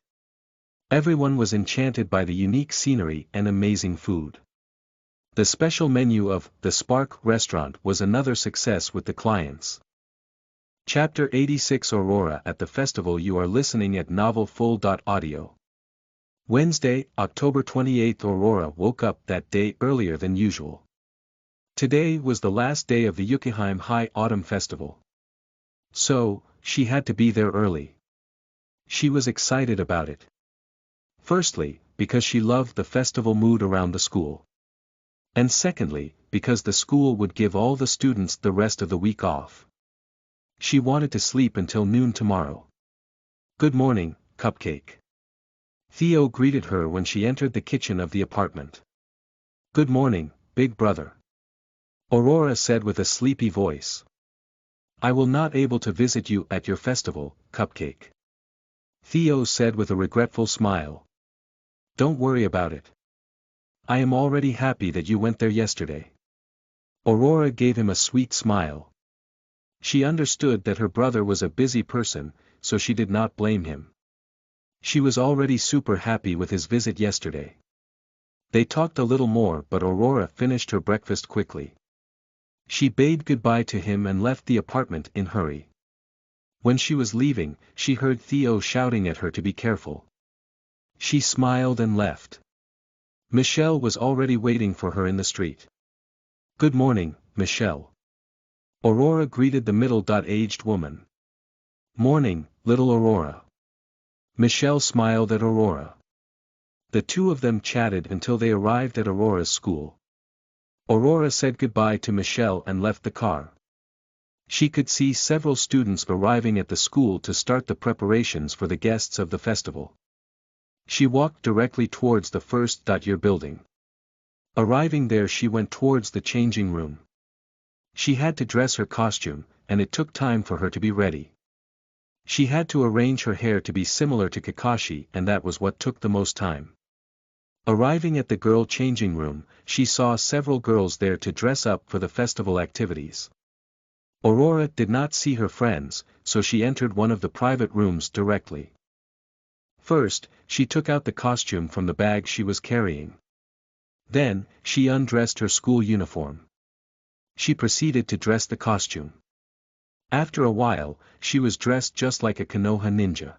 Everyone was enchanted by the unique scenery and amazing food. The special menu of the Spark restaurant was another success with the clients. Chapter 86 Aurora at the festival. You are listening at novelfull.audio. Wednesday, October 28. Aurora woke up that day earlier than usual. Today was the last day of the Yucahime High Autumn Festival. So, she had to be there early. She was excited about it. Firstly, because she loved the festival mood around the school. And secondly, because the school would give all the students the rest of the week off. She wanted to sleep until noon tomorrow. Good morning, Cupcake. Theo greeted her when she entered the kitchen of the apartment. Good morning, big brother. Aurora said with a sleepy voice. I will not able to visit you at your festival, Cupcake. Theo said with a regretful smile. Don't worry about it. I am already happy that you went there yesterday. Aurora gave him a sweet smile. She understood that her brother was a busy person, so she did not blame him. She was already super happy with his visit yesterday. They talked a little more but Aurora finished her breakfast quickly. She bade goodbye to him and left the apartment in a hurry. When she was leaving, she heard Theo shouting at her to be careful. She smiled and left. Michelle was already waiting for her in the street. Good morning, Michelle. Aurora greeted the middle-aged woman. Morning, little Aurora. Michelle smiled at Aurora. The two of them chatted until they arrived at Aurora's school. Aurora said goodbye to Michelle and left the car. She could see several students arriving at the school to start the preparations for the guests of the festival. She walked directly towards the first-year building. Arriving there, she went towards the changing room. She had to dress her costume, and it took time for her to be ready. She had to arrange her hair to be similar to Kakashi, and that was what took the most time. Arriving at the girl changing room, she saw several girls there to dress up for the festival activities. Aurora did not see her friends, so she entered one of the private rooms directly. First, she took out the costume from the bag she was carrying. Then, she undressed her school uniform. She proceeded to dress the costume. After a while, she was dressed just like a Konoha ninja.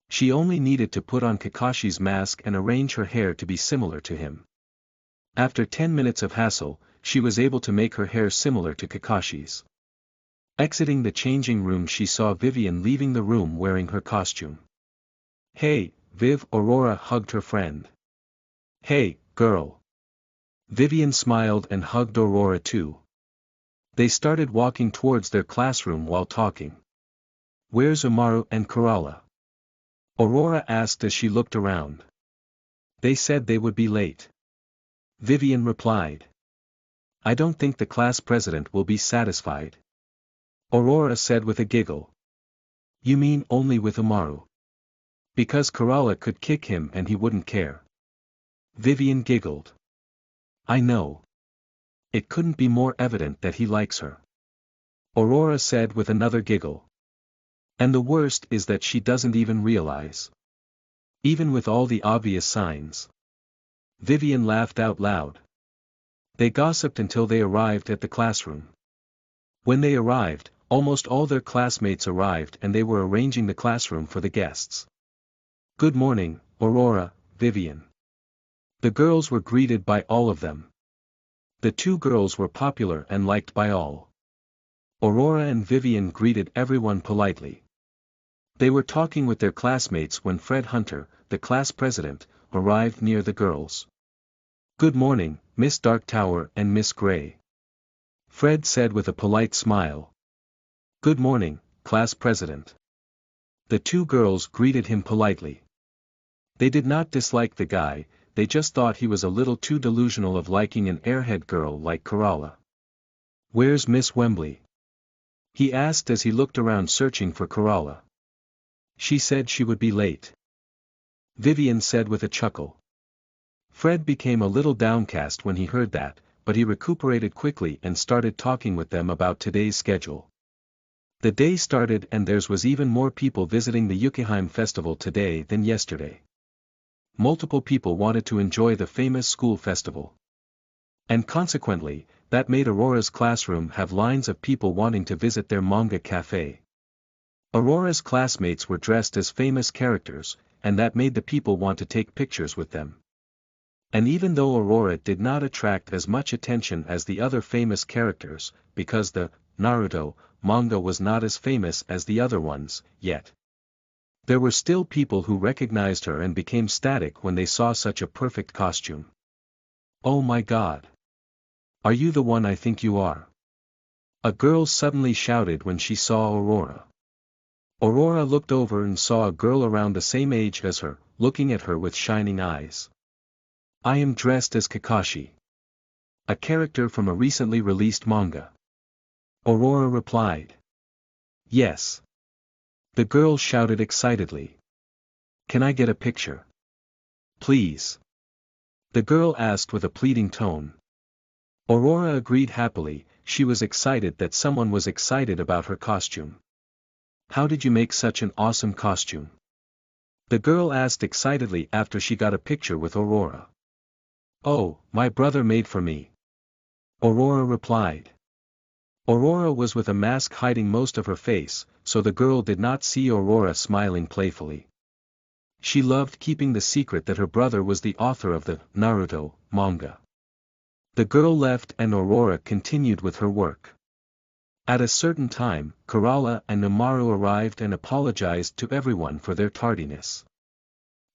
She only needed to put on Kakashi's mask and arrange her hair to be similar to him. After 10 minutes of hassle, she was able to make her hair similar to Kakashi's. Exiting the changing room, she saw Vivian leaving the room wearing her costume. Hey, Viv. Aurora hugged her friend. Hey, girl. Vivian smiled and hugged Aurora too. They started walking towards their classroom while talking. Where's Umaru and Kerala? Aurora asked as she looked around. They said they would be late. Vivian replied. I don't think the class president will be satisfied. Aurora said with a giggle. You mean only with Umaru? Because Kerala could kick him and he wouldn't care. Vivian giggled. I know. It couldn't be more evident that he likes her. Aurora said with another giggle. And the worst is that she doesn't even realize. Even with all the obvious signs. Vivian laughed out loud. They gossiped until they arrived at the classroom. When they arrived, almost all their classmates arrived and they were arranging the classroom for the guests. Good morning, Aurora, Vivian. The girls were greeted by all of them. The two girls were popular and liked by all. Aurora and Vivian greeted everyone politely. They were talking with their classmates when Fred Hunter, the class president, arrived near the girls. Good morning, Miss Darktower and Miss Gray. Fred said with a polite smile. Good morning, class president. The two girls greeted him politely. They did not dislike the guy, they just thought he was a little too delusional of liking an airhead girl like Kerala. Where's Miss Wembley? He asked as he looked around searching for Kerala. She said she would be late. Vivian said with a chuckle. Fred became a little downcast when he heard that, but he recuperated quickly and started talking with them about today's schedule. The day started and there was even more people visiting the Yucahime festival today than yesterday. Multiple people wanted to enjoy the famous school festival. And consequently, that made Aurora's classroom have lines of people wanting to visit their manga cafe. Aurora's classmates were dressed as famous characters, and that made the people want to take pictures with them. And even though Aurora did not attract as much attention as the other famous characters, because the Naruto manga was not as famous as the other ones, yet there were still people who recognized her and became ecstatic when they saw such a perfect costume. "Oh my God! Are you the one I think you are?" A girl suddenly shouted when she saw Aurora. Aurora looked over and saw a girl around the same age as her, looking at her with shining eyes. "I am dressed as Kakashi, a character from a recently released manga." Aurora replied. "Yes." The girl shouted excitedly. "Can I get a picture? Please?" the girl asked with a pleading tone. Aurora agreed happily. She was excited that someone was excited about her costume. "How did you make such an awesome costume?" the girl asked excitedly after she got a picture with Aurora. "Oh, my brother made for me," Aurora replied. Aurora was with a mask hiding most of her face, so the girl did not see Aurora smiling playfully. She loved keeping the secret that her brother was the author of the Naruto manga. The girl left and Aurora continued with her work. At a certain time, Kerala and Umaru arrived and apologized to everyone for their tardiness.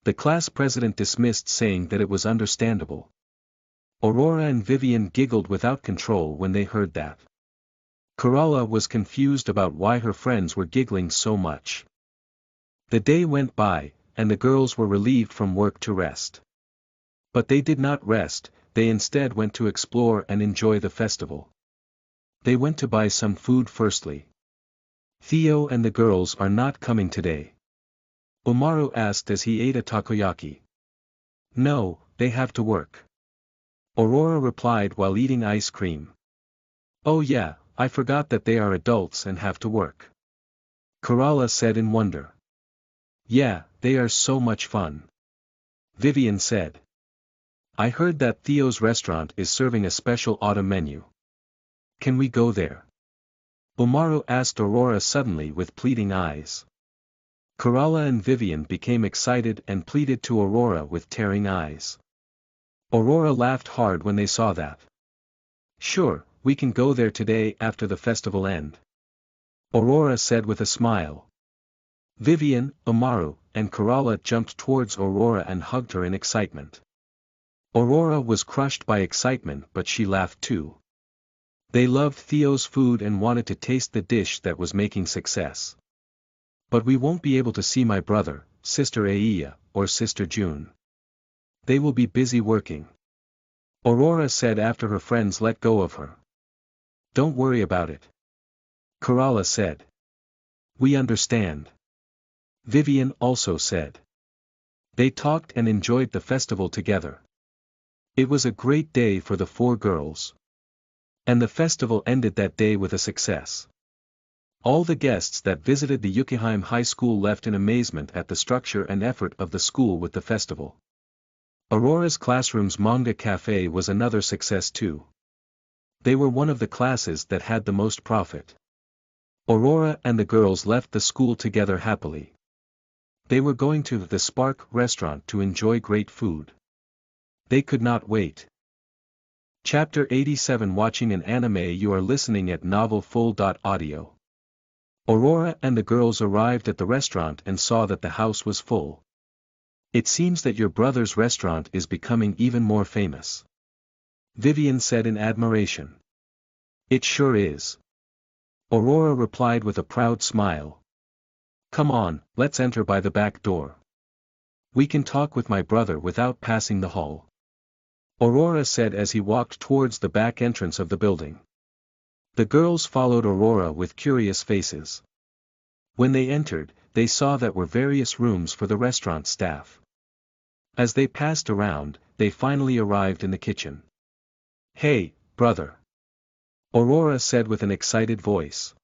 The class president dismissed, saying that it was understandable. Aurora and Vivian giggled without control when they heard that. Kerala was confused about why her friends were giggling so much. The day went by, and the girls were relieved from work to rest. But they did not rest, they instead went to explore and enjoy the festival. They went to buy some food firstly. "Theo and the girls are not coming today?" Umaru asked as he ate a takoyaki. "No, they have to work," Aurora replied while eating ice cream. "Oh yeah, I forgot that they are adults and have to work," Kerala said in wonder. "Yeah, they are so much fun," Vivian said. "I heard that Theo's restaurant is serving a special autumn menu. Can we go there?" Umaru asked Aurora suddenly with pleading eyes. Kerala and Vivian became excited and pleaded to Aurora with tearing eyes. Aurora laughed hard when they saw that. "Sure, we can go there today after the festival end," Aurora said with a smile. Vivian, Umaru, and Kerala jumped towards Aurora and hugged her in excitement. Aurora was crushed by excitement, but she laughed too. They loved Theo's food and wanted to taste the dish that was making success. "But we won't be able to see my brother, Sister Aiya, or Sister June. They will be busy working," Aurora said after her friends let go of her. "Don't worry about it," Kerala said. "We understand," Vivian also said. They talked and enjoyed the festival together. It was a great day for the four girls. And the festival ended that day with a success. All the guests that visited the Yucahime High School left in amazement at the structure and effort of the school with the festival. Aurora's classroom's manga cafe was another success too. They were one of the classes that had the most profit. Aurora and the girls left the school together happily. They were going to the Spark restaurant to enjoy great food. They could not wait. Chapter 87. Watching an anime. You are listening at novelfull.audio. Aurora and the girls arrived at the restaurant and saw that the house was full. "It seems that your brother's restaurant is becoming even more famous," Vivian said in admiration. "It sure is," Aurora replied with a proud smile. "Come on, let's enter by the back door. We can talk with my brother without passing the hall," Aurora said as he walked towards the back entrance of the building. The girls followed Aurora with curious faces. When they entered, they saw that were various rooms for the restaurant staff. As they passed around, they finally arrived in the kitchen. "Hey, brother!" Aurora said with an excited voice.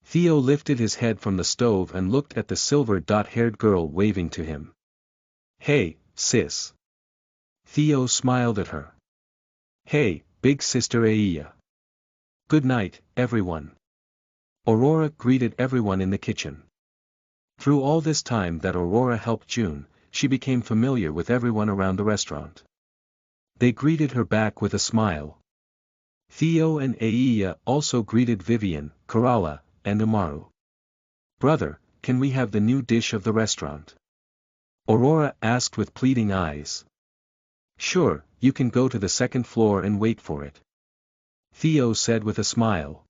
Theo lifted his head from the stove and looked at the silver-haired girl waving to him. "Hey, sis." Theo smiled at her. "Hey, big sister Aia." "Good night, everyone." Aurora greeted everyone in the kitchen. Through all this time that Aurora helped June, she became familiar with everyone around the restaurant. They greeted her back with a smile. Theo and Aia also greeted Vivian, Kerala, and Umaru. "Brother, can we have the new dish of the restaurant?" Aurora asked with pleading eyes. "Sure, you can go to the second floor and wait for it," Theo said with a smile.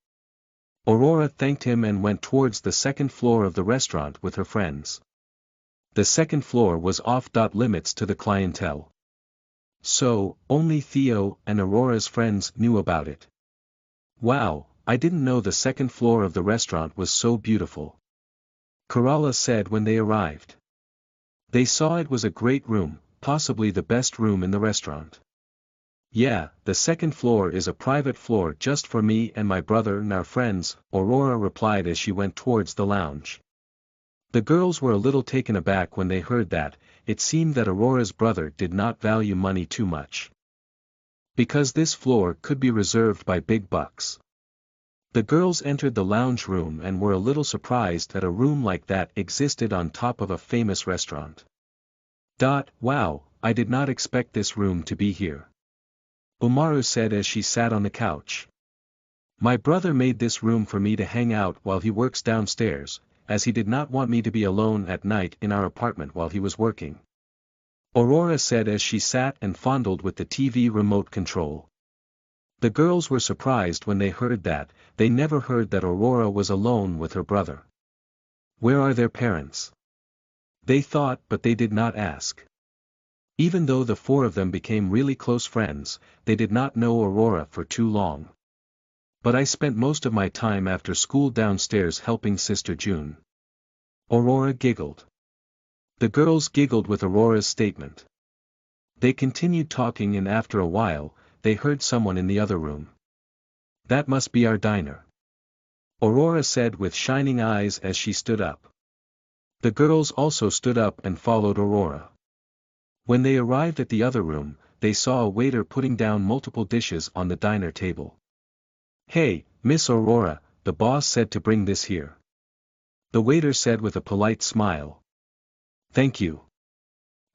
Aurora thanked him and went towards the second floor of the restaurant with her friends. The second floor was off-limits to the clientele. So, only Theo and Aurora's friends knew about it. "Wow, I didn't know the second floor of the restaurant was so beautiful," Kerala said when they arrived. They saw it was a great room, possibly the best room in the restaurant. "Yeah, the second floor is a private floor just for me and my brother and our friends," Aurora replied as she went towards the lounge. The girls were a little taken aback when they heard that. It seemed that Aurora's brother did not value money too much, because this floor could be reserved by big bucks. The girls entered the lounge room and were a little surprised that a room like that existed on top of a famous restaurant. "Wow, I did not expect this room to be here," Umaru said as she sat on the couch. "My brother made this room for me to hang out while he works downstairs, as he did not want me to be alone at night in our apartment while he was working," Aurora said as she sat and fondled with the TV remote control. The girls were surprised when they heard that. They never heard that Aurora was alone with her brother. Where are their parents? They thought, but they did not ask. Even though the four of them became really close friends, they did not know Aurora for too long. "But I spent most of my time after school downstairs helping Sister June," Aurora giggled. The girls giggled with Aurora's statement. They continued talking and after a while, they heard someone in the other room. "That must be our diner," Aurora said with shining eyes as she stood up. The girls also stood up and followed Aurora. When they arrived at the other room, they saw a waiter putting down multiple dishes on the diner table. "Hey, Miss Aurora," the boss said to bring this here. The waiter said with a polite smile. "Thank you,"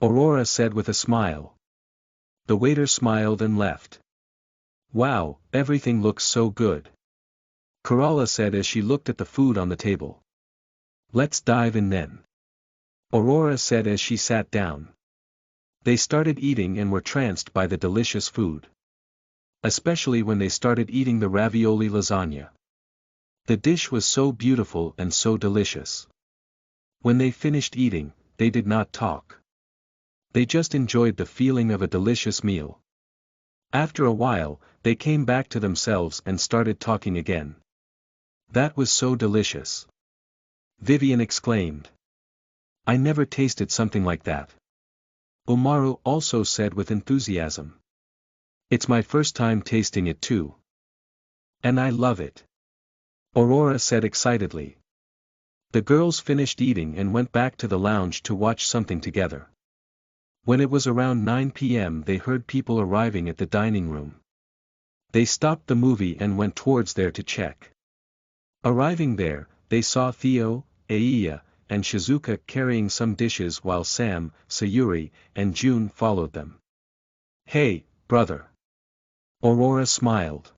Aurora said with a smile. The waiter smiled and left. "Wow, everything looks so good," Kerala said as she looked at the food on the table. "Let's dive in then," Aurora said as she sat down. They started eating and were tranced by the delicious food. Especially when they started eating the ravioli lasagna. The dish was so beautiful and so delicious. When they finished eating, they did not talk. They just enjoyed the feeling of a delicious meal. After a while, they came back to themselves and started talking again. "That was so delicious," Vivian exclaimed. "I never tasted something like that," Umaru also said with enthusiasm. "It's my first time tasting it too. And I love it," Aurora said excitedly. The girls finished eating and went back to the lounge to watch something together. When it was around 9 p.m. they heard people arriving at the dining room. They stopped the movie and went towards there to check. Arriving there, they saw Theo, Aia, and Shizuka carrying some dishes while Sam, Sayuri, and June followed them. "Hey, brother." Aurora smiled.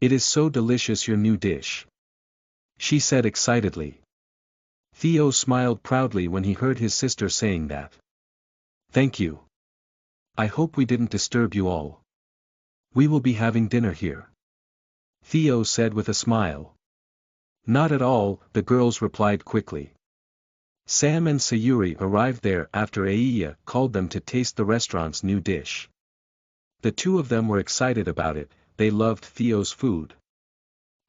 "It is so delicious, your new dish," she said excitedly. Theo smiled proudly when he heard his sister saying that. "Thank you. I hope we didn't disturb you all. We will be having dinner here," Theo said with a smile. "Not at all," the girls replied quickly. Sam and Sayuri arrived there after Aia called them to taste the restaurant's new dish. The two of them were excited about it. They loved Theo's food.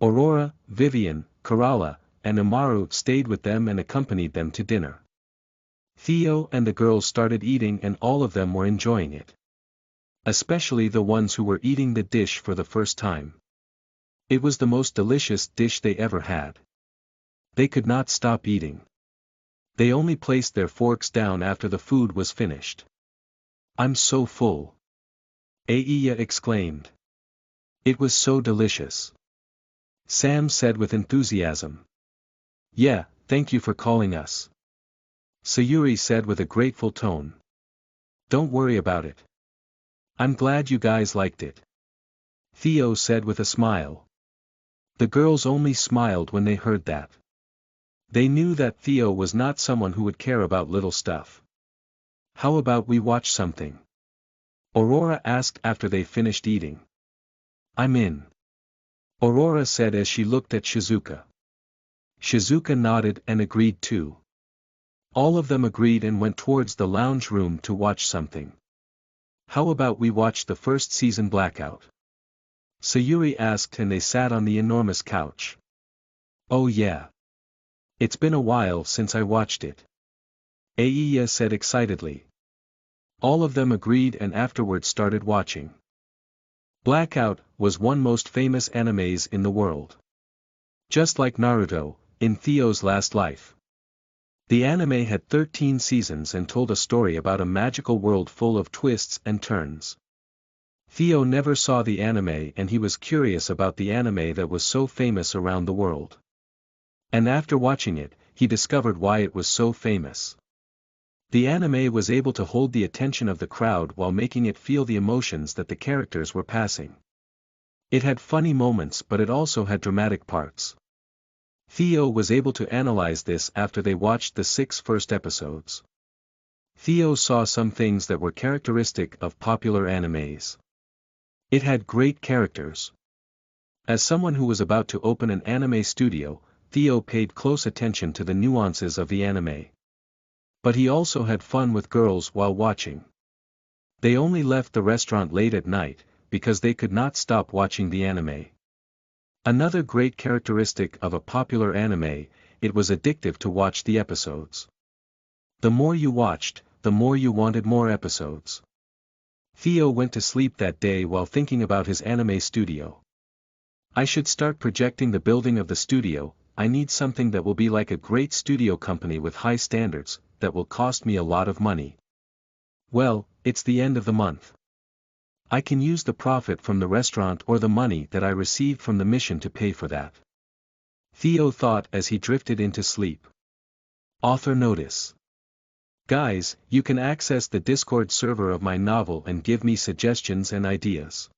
Aurora, Vivian, Kerala, and Amaru stayed with them and accompanied them to dinner. Theo and the girls started eating and all of them were enjoying it. Especially the ones who were eating the dish for the first time. It was the most delicious dish they ever had. They could not stop eating. They only placed their forks down after the food was finished. "I'm so full," Aiya exclaimed. "It was so delicious," Sam said with enthusiasm. "Yeah, thank you for calling us," Sayuri said with a grateful tone. "Don't worry about it. I'm glad you guys liked it," Theo said with a smile. The girls only smiled when they heard that. They knew that Theo was not someone who would care about little stuff. "How about we watch something?" Aurora asked after they finished eating. "I'm in," Aurora said as she looked at Shizuka. Shizuka nodded and agreed too. All of them agreed and went towards the lounge room to watch something. "How about we watch the first season Blackout?" Sayuri asked and they sat on the enormous couch. "Oh yeah. It's been a while since I watched it," Aiya said excitedly. All of them agreed and afterwards started watching. Blackout was one most famous animes in the world. Just like Naruto, in Theo's last life. The anime had 13 seasons and told a story about a magical world full of twists and turns. Theo never saw the anime and he was curious about the anime that was so famous around the world. And after watching it, he discovered why it was so famous. The anime was able to hold the attention of the crowd while making it feel the emotions that the characters were passing. It had funny moments but it also had dramatic parts. Theo was able to analyze this after they watched the 6 first episodes. Theo saw some things that were characteristic of popular animes. It had great characters. As someone who was about to open an anime studio, Theo paid close attention to the nuances of the anime. But he also had fun with girls while watching. They only left the restaurant late at night, because they could not stop watching the anime. Another great characteristic of a popular anime, it was addictive to watch the episodes. The more you watched, the more you wanted more episodes. Theo went to sleep that day while thinking about his anime studio. "I should start projecting the building of the studio. I need something that will be like a great studio company with high standards, that will cost me a lot of money. Well, it's the end of the month. I can use the profit from the restaurant or the money that I received from the mission to pay for that," Theo thought as he drifted into sleep. Author notice. Guys, you can access the Discord server of my novel and give me suggestions and ideas.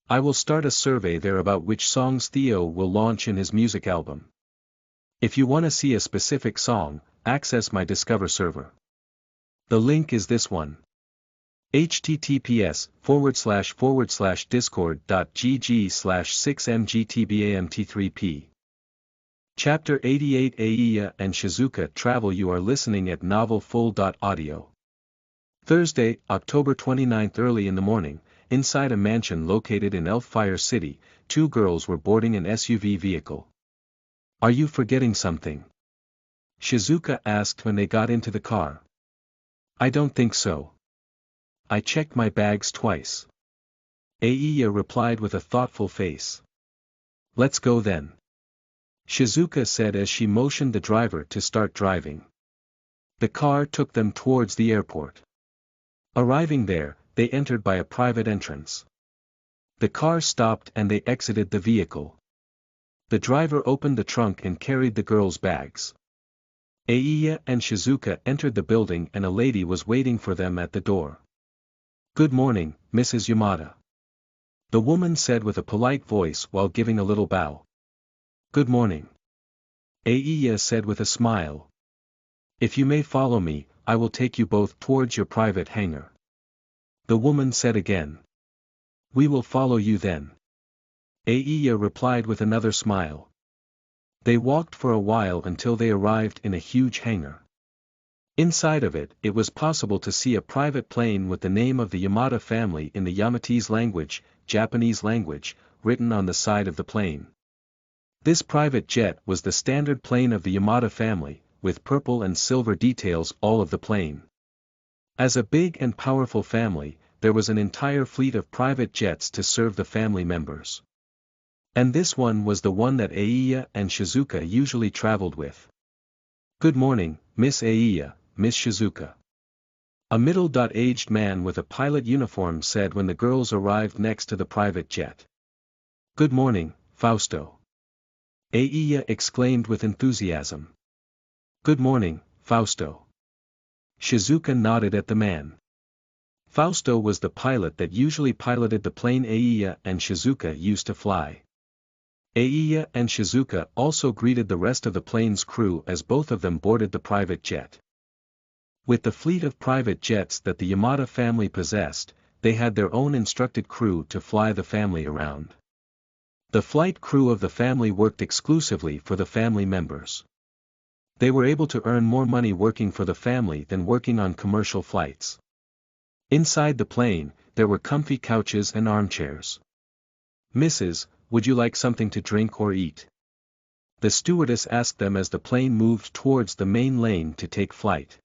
I will start a survey there about which songs Theo will launch in his music album. If you want to see a specific song, access my Discover server. The link is this one. https://discord.gg/6mgtbamt3p. Chapter 88 Aiya and Shizuka Travel. You are listening at novelfull.audio. Thursday, October 29. Early in the morning, inside a mansion located in Elffire City, 2 girls were boarding an SUV vehicle. "Are you forgetting something?" Shizuka asked when they got into the car. "I don't think so. I checked my bags twice," Aiya replied with a thoughtful face. "Let's go then," Shizuka said as she motioned the driver to start driving. The car took them towards the airport. Arriving there, they entered by a private entrance. The car stopped and they exited the vehicle. The driver opened the trunk and carried the girls' bags. Aiya and Shizuka entered the building and a lady was waiting for them at the door. "Good morning, Mrs. Yamada," the woman said with a polite voice while giving a little bow. "Good morning," Aiya said with a smile. "If you may follow me, I will take you both towards your private hangar," the woman said again. "We will follow you then," Aiya replied with another smile. They walked for a while until they arrived in a huge hangar. Inside of it, it was possible to see a private plane with the name of the Yamada family in the Yamatese language, Japanese language, written on the side of the plane. This private jet was the standard plane of the Yamada family, with purple and silver details all of the plane. As a big and powerful family, there was an entire fleet of private jets to serve the family members. And this one was the one that Aiya and Shizuka usually traveled with. "Good morning, Miss Aiya, Miss Shizuka." A middle-aged man with a pilot uniform said when the girls arrived next to the private jet. "Good morning, Fausto." Aiya exclaimed with enthusiasm. "Good morning, Fausto." Shizuka nodded at the man. Fausto was the pilot that usually piloted the plane Aiya and Shizuka used to fly. Aiya and Shizuka also greeted the rest of the plane's crew as both of them boarded the private jet. With the fleet of private jets that the Yamada family possessed, they had their own instructed crew to fly the family around. The flight crew of the family worked exclusively for the family members. They were able to earn more money working for the family than working on commercial flights. Inside the plane, there were comfy couches and armchairs. "Mrs., would you like something to drink or eat?" The stewardess asked them as the plane moved towards the main lane to take flight.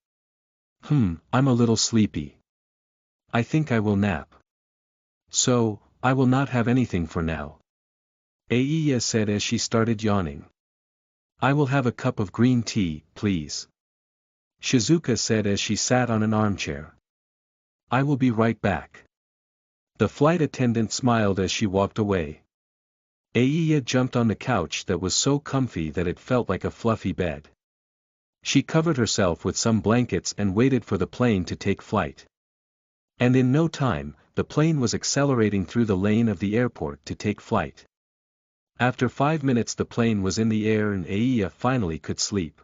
I'm a little sleepy. I think I will nap. So, I will not have anything for now." Aiya said as she started yawning. "I will have a cup of green tea, please." Shizuka said as she sat on an armchair. "I will be right back." The flight attendant smiled as she walked away. Aiya jumped on the couch that was so comfy that it felt like a fluffy bed. She covered herself with some blankets and waited for the plane to take flight. And in no time, the plane was accelerating through the lane of the airport to take flight. After 5 minutes the plane was in the air and Aiya finally could sleep.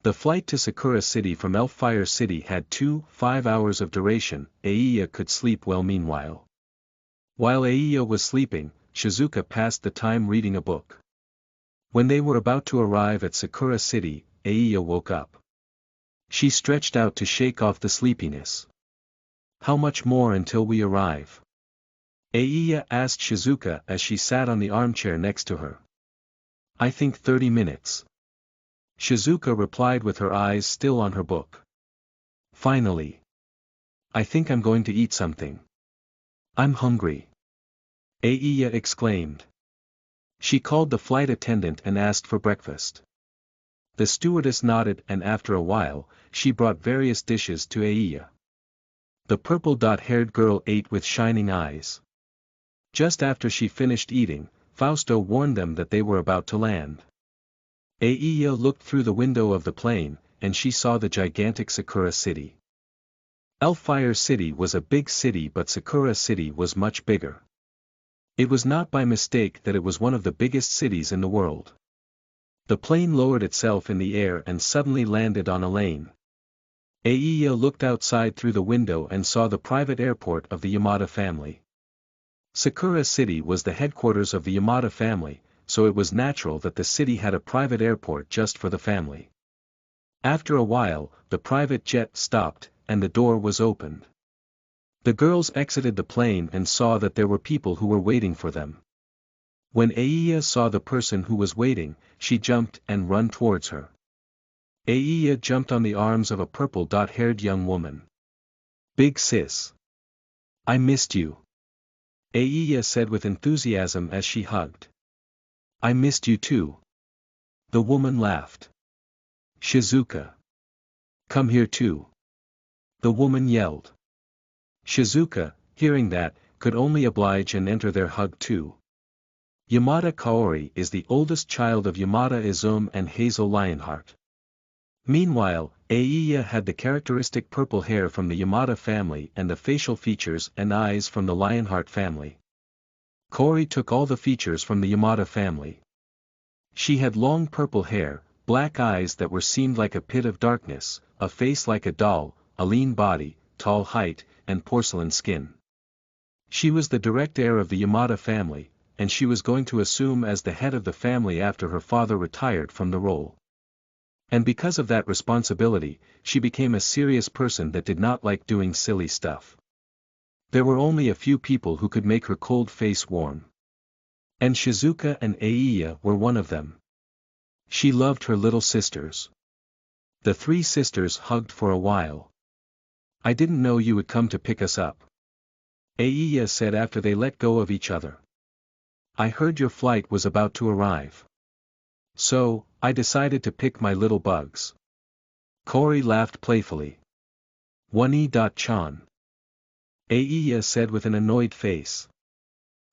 The flight to Sakura City from Elfire City had 5 hours of duration. Aiya could sleep well meanwhile. While Aiya was sleeping, Shizuka passed the time reading a book. When they were about to arrive at Sakura City, Aiya woke up. She stretched out to shake off the sleepiness. "How much more until we arrive?" Aiya asked Shizuka as she sat on the armchair next to her. "I think 30 minutes. Shizuka replied with her eyes still on her book. "Finally. I think I'm going to eat something. I'm hungry." Aiya exclaimed. She called the flight attendant and asked for breakfast. The stewardess nodded and after a while, she brought various dishes to Aiya. The purple-haired girl ate with shining eyes. Just after she finished eating, Fausto warned them that they were about to land. Aiya looked through the window of the plane, and she saw the gigantic Sakura City. Elfire City was a big city but Sakura City was much bigger. It was not by mistake that it was one of the biggest cities in the world. The plane lowered itself in the air and suddenly landed on a lane. Aiya looked outside through the window and saw the private airport of the Yamada family. Sakura City was the headquarters of the Yamada family, so it was natural that the city had a private airport just for the family. After a while, the private jet stopped, and the door was opened. The girls exited the plane and saw that there were people who were waiting for them. When Aiya saw the person who was waiting, she jumped and ran towards her. Aiya jumped on the arms of a purple-haired young woman. "Big sis. I missed you." Aiya said with enthusiasm as she hugged. "I missed you too." The woman laughed. "Shizuka. Come here too." The woman yelled. Shizuka, hearing that, could only oblige and enter their hug too. Yamada Kaori is the oldest child of Yamada Izumi and Hazel Lionheart. Meanwhile, Aiya had the characteristic purple hair from the Yamada family and the facial features and eyes from the Lionheart family. Kaori took all the features from the Yamada family. She had long purple hair, black eyes that were seemed like a pit of darkness, a face like a doll, a lean body, tall height, and porcelain skin. She was the direct heir of the Yamada family, and she was going to assume as the head of the family after her father retired from the role. And because of that responsibility, she became a serious person that did not like doing silly stuff. There were only a few people who could make her cold face warm. And Shizuka and Aiya were one of them. She loved her little sisters. The three sisters hugged for a while. I didn't know you would come to pick us up, Aiya said after they let go of each other. I heard your flight was about to arrive. So, I decided to pick my little bugs. Cory laughed playfully. One-chan. Aiya said with an annoyed face.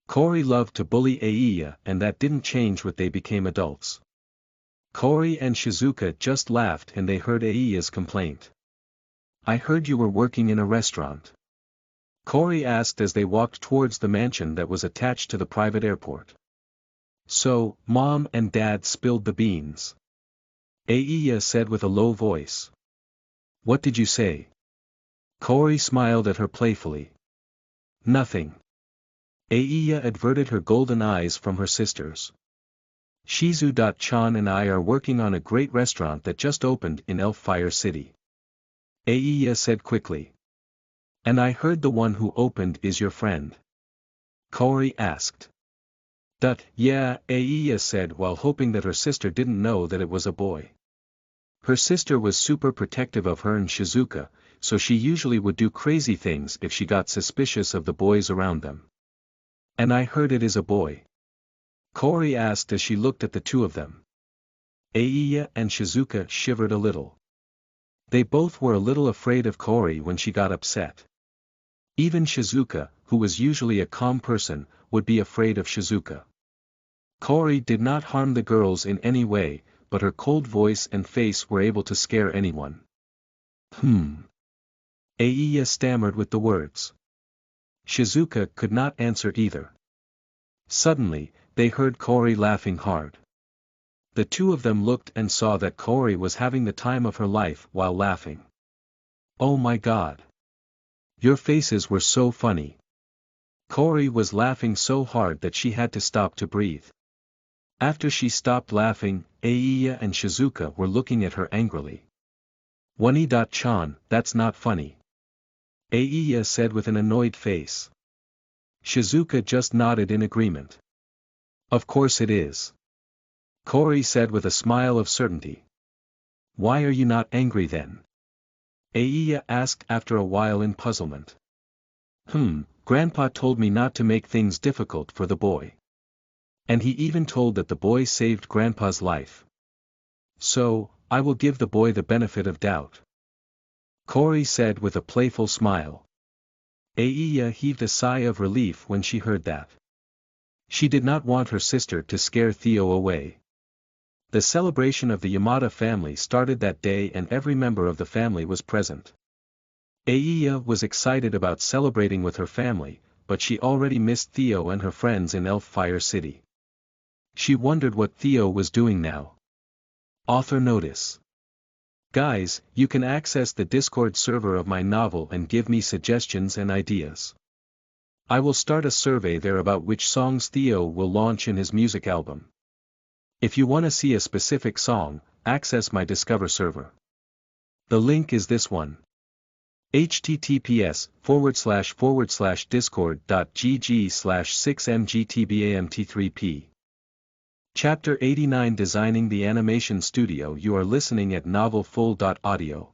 Cory loved to bully Aiya and that didn't change when they became adults. Cory and Shizuka just laughed and they heard Aiya's complaint. I heard you were working in a restaurant, Cory asked as they walked towards the mansion that was attached to the private airport. So, Mom and Dad spilled the beans, Aiya said with a low voice. What did you say? Cory smiled at her playfully. Nothing. Aiya averted her golden eyes from her sisters. Shizu-chan and I are working on a great restaurant that just opened in Elffire City, Aiya said quickly. And I heard the one who opened is your friend? Cory asked. Yeah, Aiya said while hoping that her sister didn't know that it was a boy. Her sister was super protective of her and Shizuka, so she usually would do crazy things if she got suspicious of the boys around them. And I heard it is a boy? Cory asked as she looked at the two of them. Aiya and Shizuka shivered a little. They both were a little afraid of Cory when she got upset. Even Shizuka, who was usually a calm person, would be afraid of Shizuka. Cory did not harm the girls in any way, but her cold voice and face were able to scare anyone. Aiya stammered with the words. Shizuka could not answer either. Suddenly, they heard Cory laughing hard. The two of them looked and saw that Cory was having the time of her life while laughing. Oh my God! Your faces were so funny. Cory was laughing so hard that she had to stop to breathe. After she stopped laughing, Aiya and Shizuka were looking at her angrily. One-chan, that's not funny, Aiya said with an annoyed face. Shizuka just nodded in agreement. Of course it is, Cory said with a smile of certainty. Why are you not angry then? Aiya asked after a while in puzzlement. Grandpa told me not to make things difficult for the boy. And he even told that the boy saved Grandpa's life. So, I will give the boy the benefit of doubt, Cory said with a playful smile. Aiya heaved a sigh of relief when she heard that. She did not want her sister to scare Theo away. The celebration of the Yamada family started that day and every member of the family was present. Aiya was excited about celebrating with her family, but she already missed Theo and her friends in Elffire City. She wondered what Theo was doing now. Author notice. Guys, you can access the Discord server of my novel and give me suggestions and ideas. I will start a survey there about which songs Theo will launch in his music album. If you want to see a specific song, access my Discover server. The link is this one. https://discord.gg/6mgtbamt3p. Chapter 89 Designing the Animation Studio. You are listening at novelfull.audio.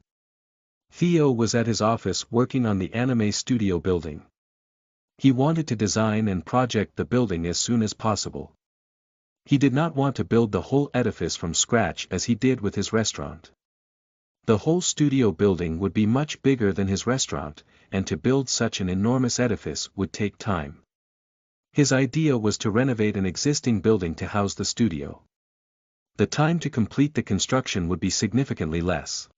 Theo was at his office working on the anime studio building. He wanted to design and project the building as soon as possible. He did not want to build the whole edifice from scratch as he did with his restaurant. The whole studio building would be much bigger than his restaurant, and to build such an enormous edifice would take time. His idea was to renovate an existing building to house the studio. The time to complete the construction would be significantly less.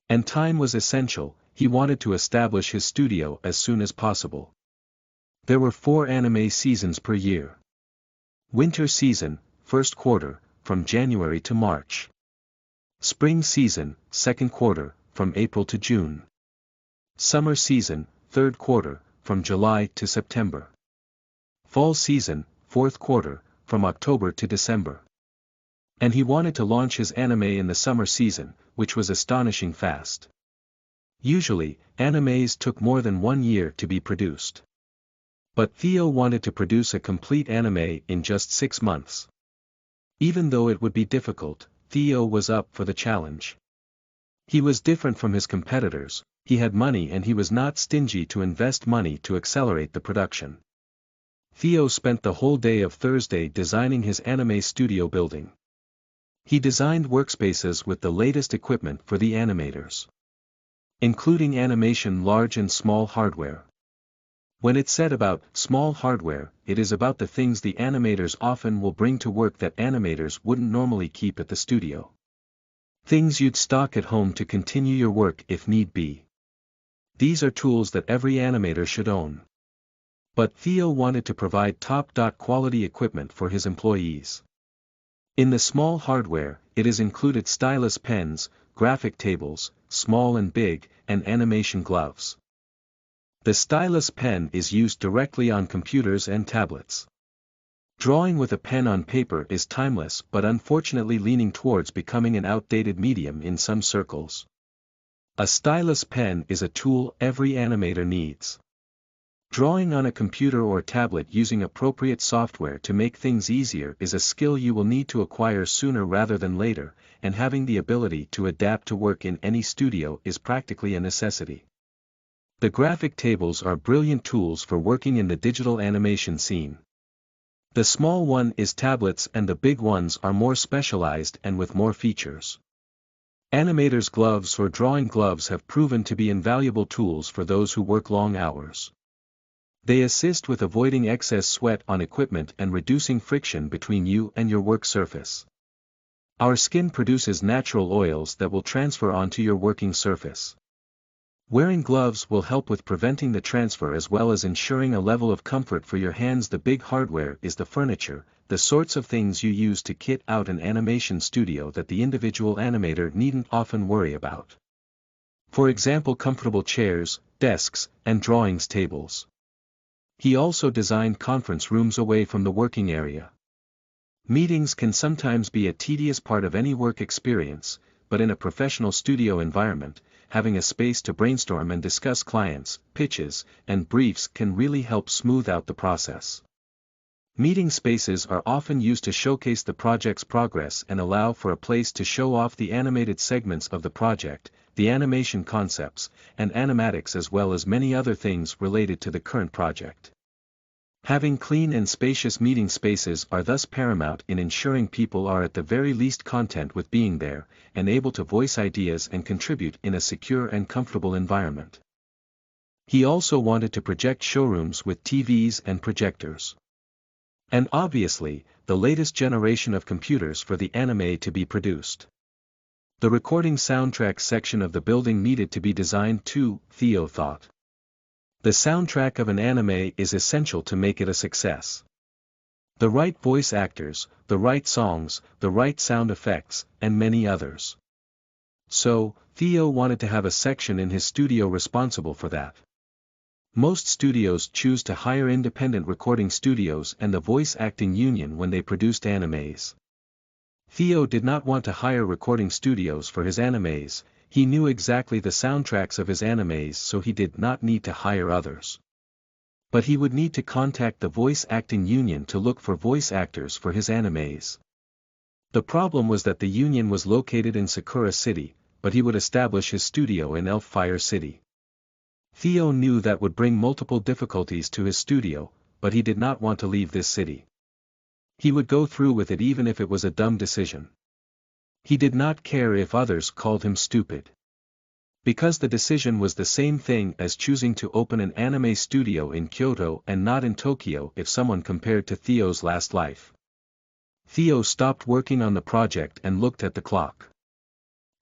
And time was essential. He wanted to establish his studio as soon as possible. There were 4 anime seasons per year. Winter season, first quarter, from January to March. Spring season, second quarter, from April to June. Summer season, third quarter, from July to September. Fall season, fourth quarter, from October to December. And he wanted to launch his anime in the summer season, which was astonishing fast. Usually, animes took more than 1 year to be produced. But Theo wanted to produce a complete anime in just 6 months. Even though it would be difficult, Theo was up for the challenge. He was different from his competitors, he had money and he was not stingy to invest money to accelerate the production. Theo spent the whole day of Thursday designing his anime studio building. He designed workspaces with the latest equipment for the animators, including animation large and small hardware. When it's said about small hardware, it is about the things the animators often will bring to work that animators wouldn't normally keep at the studio. Things you'd stock at home to continue your work if need be. These are tools that every animator should own. But Theo wanted to provide top-quality equipment for his employees. In the small hardware, it is included stylus pens, graphic tables, small and big, and animation gloves. The stylus pen is used directly on computers and tablets. Drawing with a pen on paper is timeless but unfortunately leaning towards becoming an outdated medium in some circles. A stylus pen is a tool every animator needs. Drawing on a computer or tablet using appropriate software to make things easier is a skill you will need to acquire sooner rather than later, and having the ability to adapt to work in any studio is practically a necessity. The graphic tables are brilliant tools for working in the digital animation scene. The small one is tablets and the big ones are more specialized and with more features. Animators' gloves or drawing gloves have proven to be invaluable tools for those who work long hours. They assist with avoiding excess sweat on equipment and reducing friction between you and your work surface. Our skin produces natural oils that will transfer onto your working surface. Wearing gloves will help with preventing the transfer as well as ensuring a level of comfort for your hands. The big hardware is the furniture, the sorts of things you use to kit out an animation studio that the individual animator needn't often worry about. For example, comfortable chairs, desks, and drawings tables. He also designed conference rooms away from the working area. Meetings can sometimes be a tedious part of any work experience, but in a professional studio environment, having a space to brainstorm and discuss clients, pitches, and briefs can really help smooth out the process. Meeting spaces are often used to showcase the project's progress and allow for a place to show off the animated segments of the project, the animation concepts, and animatics as well as many other things related to the current project. Having clean and spacious meeting spaces are thus paramount in ensuring people are at the very least content with being there, and able to voice ideas and contribute in a secure and comfortable environment. He also wanted to project showrooms with TVs and projectors. And obviously, the latest generation of computers for the anime to be produced. The recording soundtrack section of the building needed to be designed too, Theo thought. The soundtrack of an anime is essential to make it a success. The right voice actors, the right songs, the right sound effects, and many others. So, Theo wanted to have a section in his studio responsible for that. Most studios choose to hire independent recording studios and the voice acting union when they produced animes. Theo did not want to hire recording studios for his animes. He knew exactly the soundtracks of his animes, so he did not need to hire others. But he would need to contact the voice acting union to look for voice actors for his animes. The problem was that the union was located in Sakura City, but he would establish his studio in Elfire City. Theo knew that would bring multiple difficulties to his studio, but he did not want to leave this city. He would go through with it even if it was a dumb decision. He did not care if others called him stupid. Because the decision was the same thing as choosing to open an anime studio in Kyoto and not in Tokyo if someone compared to Theo's last life. Theo stopped working on the project and looked at the clock.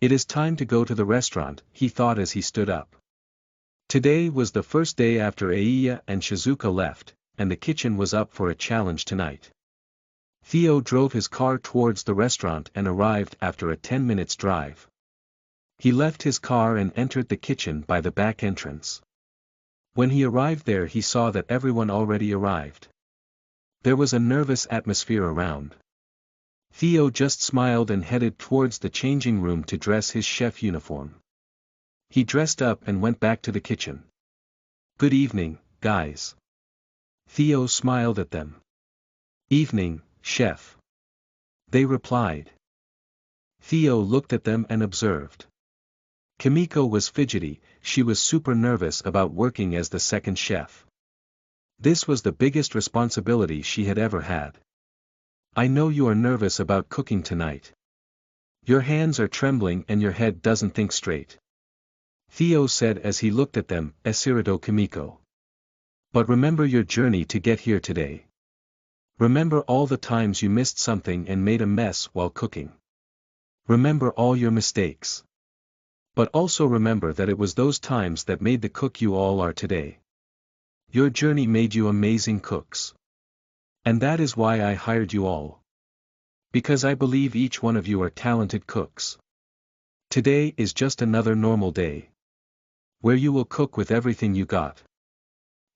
It is time to go to the restaurant, he thought as he stood up. Today was the first day after Aiya and Shizuka left, and the kitchen was up for a challenge tonight. Theo drove his car towards the restaurant and arrived after a 10 minutes drive. He left his car and entered the kitchen by the back entrance. When he arrived there he saw that everyone already arrived. There was a nervous atmosphere around. Theo just smiled and headed towards the changing room to dress his chef uniform. He dressed up and went back to the kitchen. "Good evening, guys." Theo smiled at them. "Evening, chef." They replied. Theo looked at them and observed. Kimiko was fidgety, she was super nervous about working as the second chef. This was the biggest responsibility she had ever had. "I know you are nervous about cooking tonight. Your hands are trembling and your head doesn't think straight," Theo said as he looked at them, "Esirido Kimiko. But remember your journey to get here today. Remember all the times you missed something and made a mess while cooking. Remember all your mistakes. But also remember that it was those times that made the cook you all are today. Your journey made you amazing cooks. And that is why I hired you all. Because I believe each one of you are talented cooks. Today is just another normal day. Where you will cook with everything you got."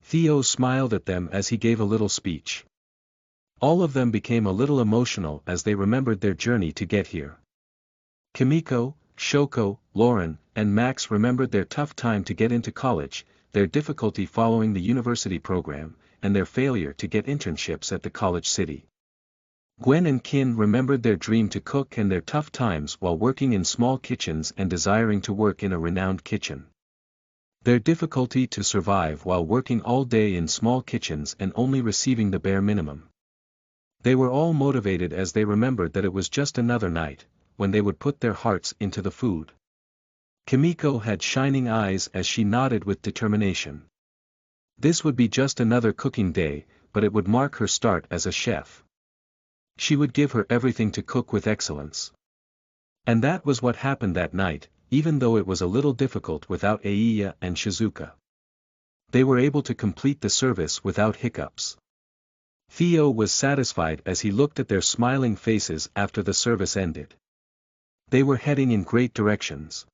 Theo smiled at them as he gave a little speech. All of them became a little emotional as they remembered their journey to get here. Kimiko, Shoko, Lauren, and Max remembered their tough time to get into college, their difficulty following the university program, and their failure to get internships at the college city. Gwen and Kin remembered their dream to cook and their tough times while working in small kitchens and desiring to work in a renowned kitchen. Their difficulty to survive while working all day in small kitchens and only receiving the bare minimum. They were all motivated as they remembered that it was just another night, when they would put their hearts into the food. Kimiko had shining eyes as she nodded with determination. This would be just another cooking day, but it would mark her start as a chef. She would give her everything to cook with excellence. And that was what happened that night, even though it was a little difficult without Aiya and Shizuka. They were able to complete the service without hiccups. Theo was satisfied as he looked at their smiling faces after the service ended. They were heading in great directions.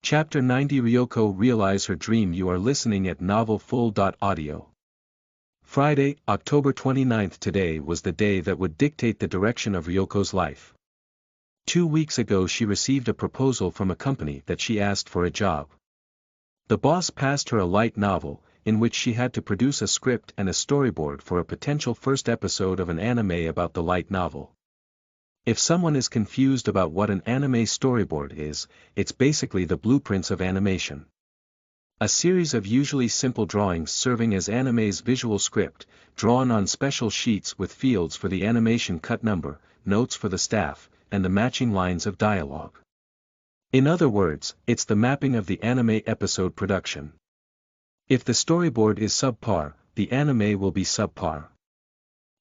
Chapter 90 Ryoko Realize Her Dream. You are listening at novelfull.audio. Friday, October 29th. Today was the day that would dictate the direction of Ryoko's life. 2 weeks ago she received a proposal from a company that she asked for a job. The boss passed her a light novel, in which she had to produce a script and a storyboard for a potential first episode of an anime about the light novel. If someone is confused about what an anime storyboard is, it's basically the blueprints of animation. A series of usually simple drawings serving as anime's visual script, drawn on special sheets with fields for the animation cut number, notes for the staff, and the matching lines of dialogue. In other words, it's the mapping of the anime episode production. If the storyboard is subpar, the anime will be subpar.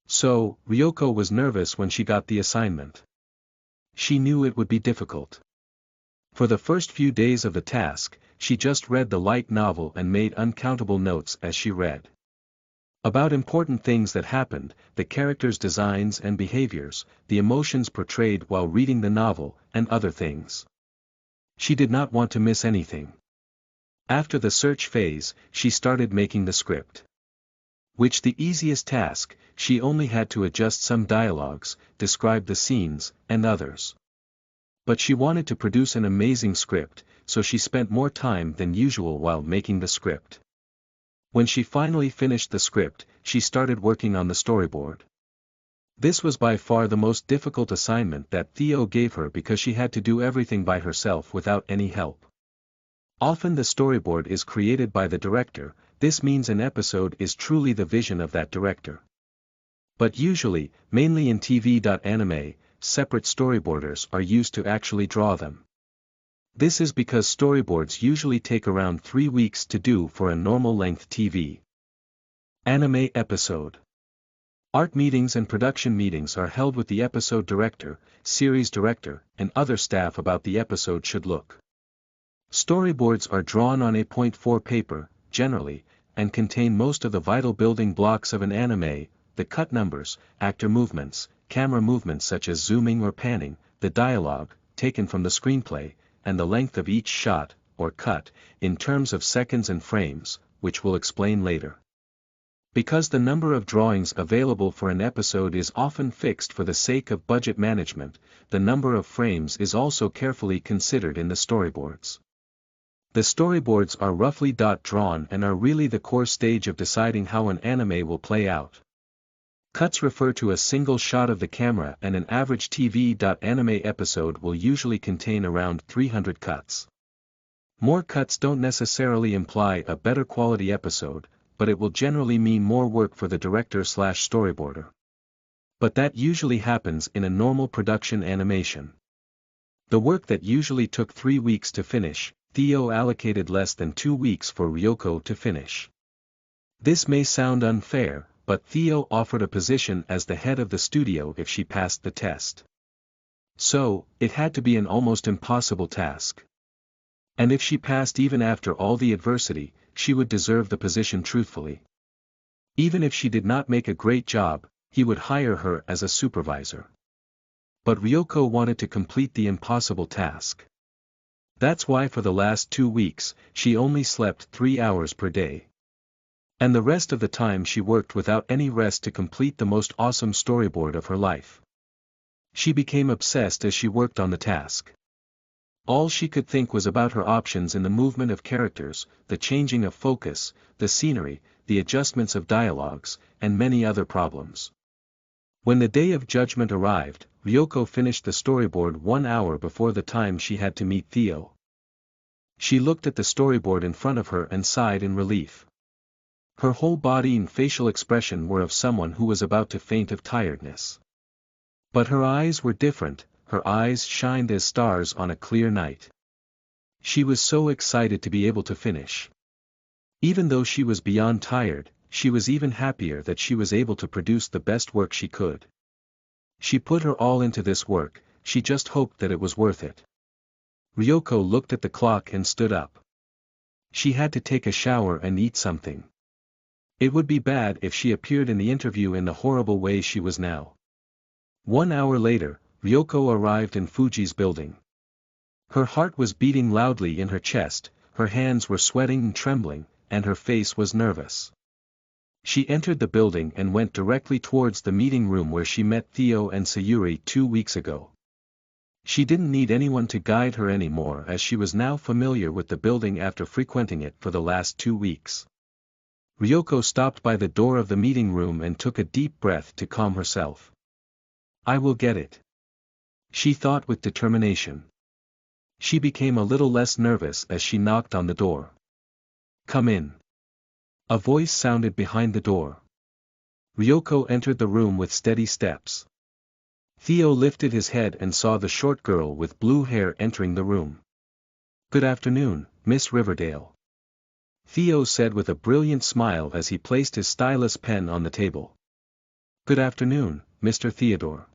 So, Ryoko was nervous when she got the assignment. She knew it would be difficult. For the first few days of the task, she just read the light novel and made uncountable notes as she read. About important things that happened, the characters' designs and behaviors, the emotions portrayed while reading the novel, and other things. She did not want to miss anything. After the search phase, she started making the script. Which the easiest task, she only had to adjust some dialogues, describe the scenes, and others. But she wanted to produce an amazing script, so she spent more time than usual while making the script. When she finally finished the script, she started working on the storyboard. This was by far the most difficult assignment that Theo gave her because she had to do everything by herself without any help. Often the storyboard is created by the director, this means an episode is truly the vision of that director. But usually, mainly in TV.anime, separate storyboarders are used to actually draw them. This is because storyboards usually take around 3 weeks to do for a normal-length TV anime episode. Art meetings and production meetings are held with the episode director, series director, and other staff about the episode should look. Storyboards are drawn on A.4 paper, generally, and contain most of the vital building blocks of an anime, the cut numbers, actor movements, camera movements such as zooming or panning, the dialogue, taken from the screenplay, and the length of each shot, or cut, in terms of seconds and frames, which we'll explain later. Because the number of drawings available for an episode is often fixed for the sake of budget management, the number of frames is also carefully considered in the storyboards. The storyboards are roughly drawn and are really the core stage of deciding how an anime will play out. Cuts refer to a single shot of the camera, and an average TV.anime episode will usually contain around 300 cuts. More cuts don't necessarily imply a better quality episode, but it will generally mean more work for the director/storyboarder. But that usually happens in a normal production animation. The work that usually took 3 weeks to finish, Theo allocated less than 2 weeks for Ryoko to finish. This may sound unfair, but Theo offered a position as the head of the studio if she passed the test. So, it had to be an almost impossible task. And if she passed even after all the adversity, she would deserve the position truthfully. Even if she did not make a great job, he would hire her as a supervisor. But Ryoko wanted to complete the impossible task. That's why for the last 2 weeks, she only slept 3 hours per day. And the rest of the time she worked without any rest to complete the most awesome storyboard of her life. She became obsessed as she worked on the task. All she could think was about her options in the movement of characters, the changing of focus, the scenery, the adjustments of dialogues, and many other problems. When the day of judgment arrived, Ryoko finished the storyboard 1 hour before the time she had to meet Theo. She looked at the storyboard in front of her and sighed in relief. Her whole body and facial expression were of someone who was about to faint of tiredness. But her eyes were different, her eyes shined as stars on a clear night. She was so excited to be able to finish. Even though she was beyond tired, she was even happier that she was able to produce the best work she could. She put her all into this work, she just hoped that it was worth it. Ryoko looked at the clock and stood up. She had to take a shower and eat something. It would be bad if she appeared in the interview in the horrible way she was now. 1 hour later, Ryoko arrived in Fuji's building. Her heart was beating loudly in her chest, her hands were sweating and trembling, and her face was nervous. She entered the building and went directly towards the meeting room where she met Theo and Sayuri 2 weeks ago. She didn't need anyone to guide her anymore as she was now familiar with the building after frequenting it for the last 2 weeks. Ryoko stopped by the door of the meeting room and took a deep breath to calm herself. I will get it. She thought with determination. She became a little less nervous as she knocked on the door. Come in. A voice sounded behind the door. Ryoko entered the room with steady steps. Theo lifted his head and saw the short girl with blue hair entering the room. Good afternoon, Miss Riverdale. Theo said with a brilliant smile as he placed his stylus pen on the table. Good afternoon, Mr. Theodore.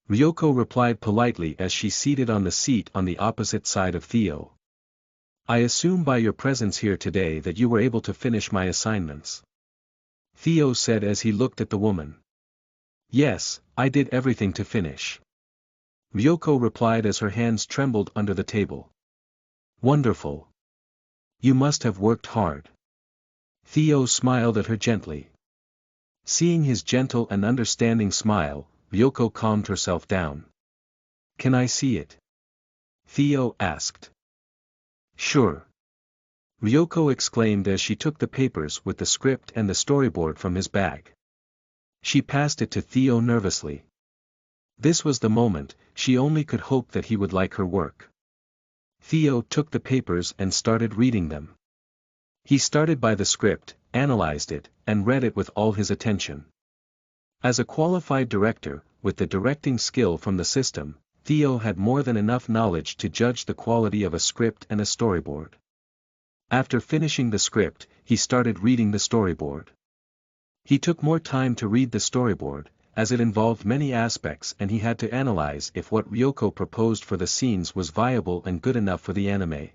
Ryoko replied politely as she seated on the seat on the opposite side of Theo. I assume by your presence here today that you were able to finish my assignments. Theo said as he looked at the woman. Yes, I did everything to finish. Ryoko replied as her hands trembled under the table. Wonderful. You must have worked hard. Theo smiled at her gently. Seeing his gentle and understanding smile, Ryoko calmed herself down. Can I see it? Theo asked. Sure. Ryoko exclaimed as she took the papers with the script and the storyboard from his bag. She passed it to Theo nervously. This was the moment, she only could hope that he would like her work. Theo took the papers and started reading them. He started by the script, analyzed it, and read it with all his attention. As a qualified director, with the directing skill from the system, Theo had more than enough knowledge to judge the quality of a script and a storyboard. After finishing the script, he started reading the storyboard. He took more time to read the storyboard, as it involved many aspects and he had to analyze if what Ryoko proposed for the scenes was viable and good enough for the anime.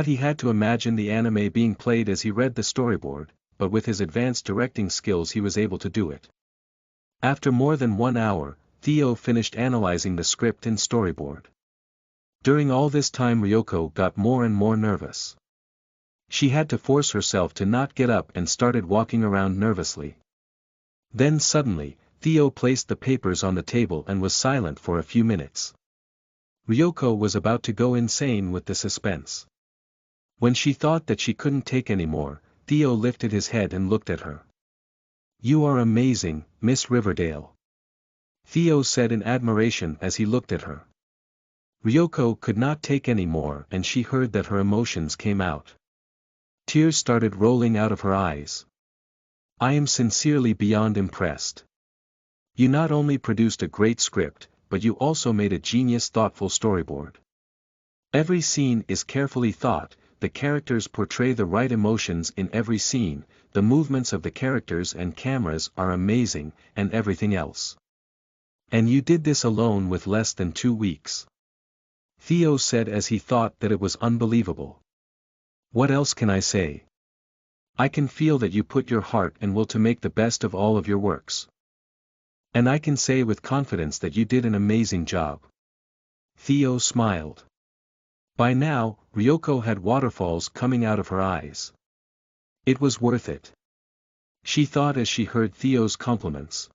He had to imagine the anime being played as he read the storyboard, but with his advanced directing skills he was able to do it. After more than 1 hour, Theo finished analyzing the script and storyboard. During all this time Ryoko got more and more nervous. She had to force herself to not get up and started walking around nervously. Then suddenly, Theo placed the papers on the table and was silent for a few minutes. Ryoko was about to go insane with the suspense. When she thought that she couldn't take any more, Theo lifted his head and looked at her. "You are amazing, Miss Riverdale," Theo said in admiration as he looked at her. Ryoko could not take any more and she heard that her emotions came out. Tears started rolling out of her eyes. "I am sincerely beyond impressed. You not only produced a great script, but you also made a genius thoughtful storyboard. Every scene is carefully thought, the characters portray the right emotions in every scene, the movements of the characters and cameras are amazing, and everything else. And you did this alone with less than 2 weeks." Theo said as he thought that it was unbelievable. "What else can I say? I can feel that you put your heart and will to make the best of all of your works. And I can say with confidence that you did an amazing job." Theo smiled. By now, Ryoko had waterfalls coming out of her eyes. It was worth it. She thought as she heard Theo's compliments.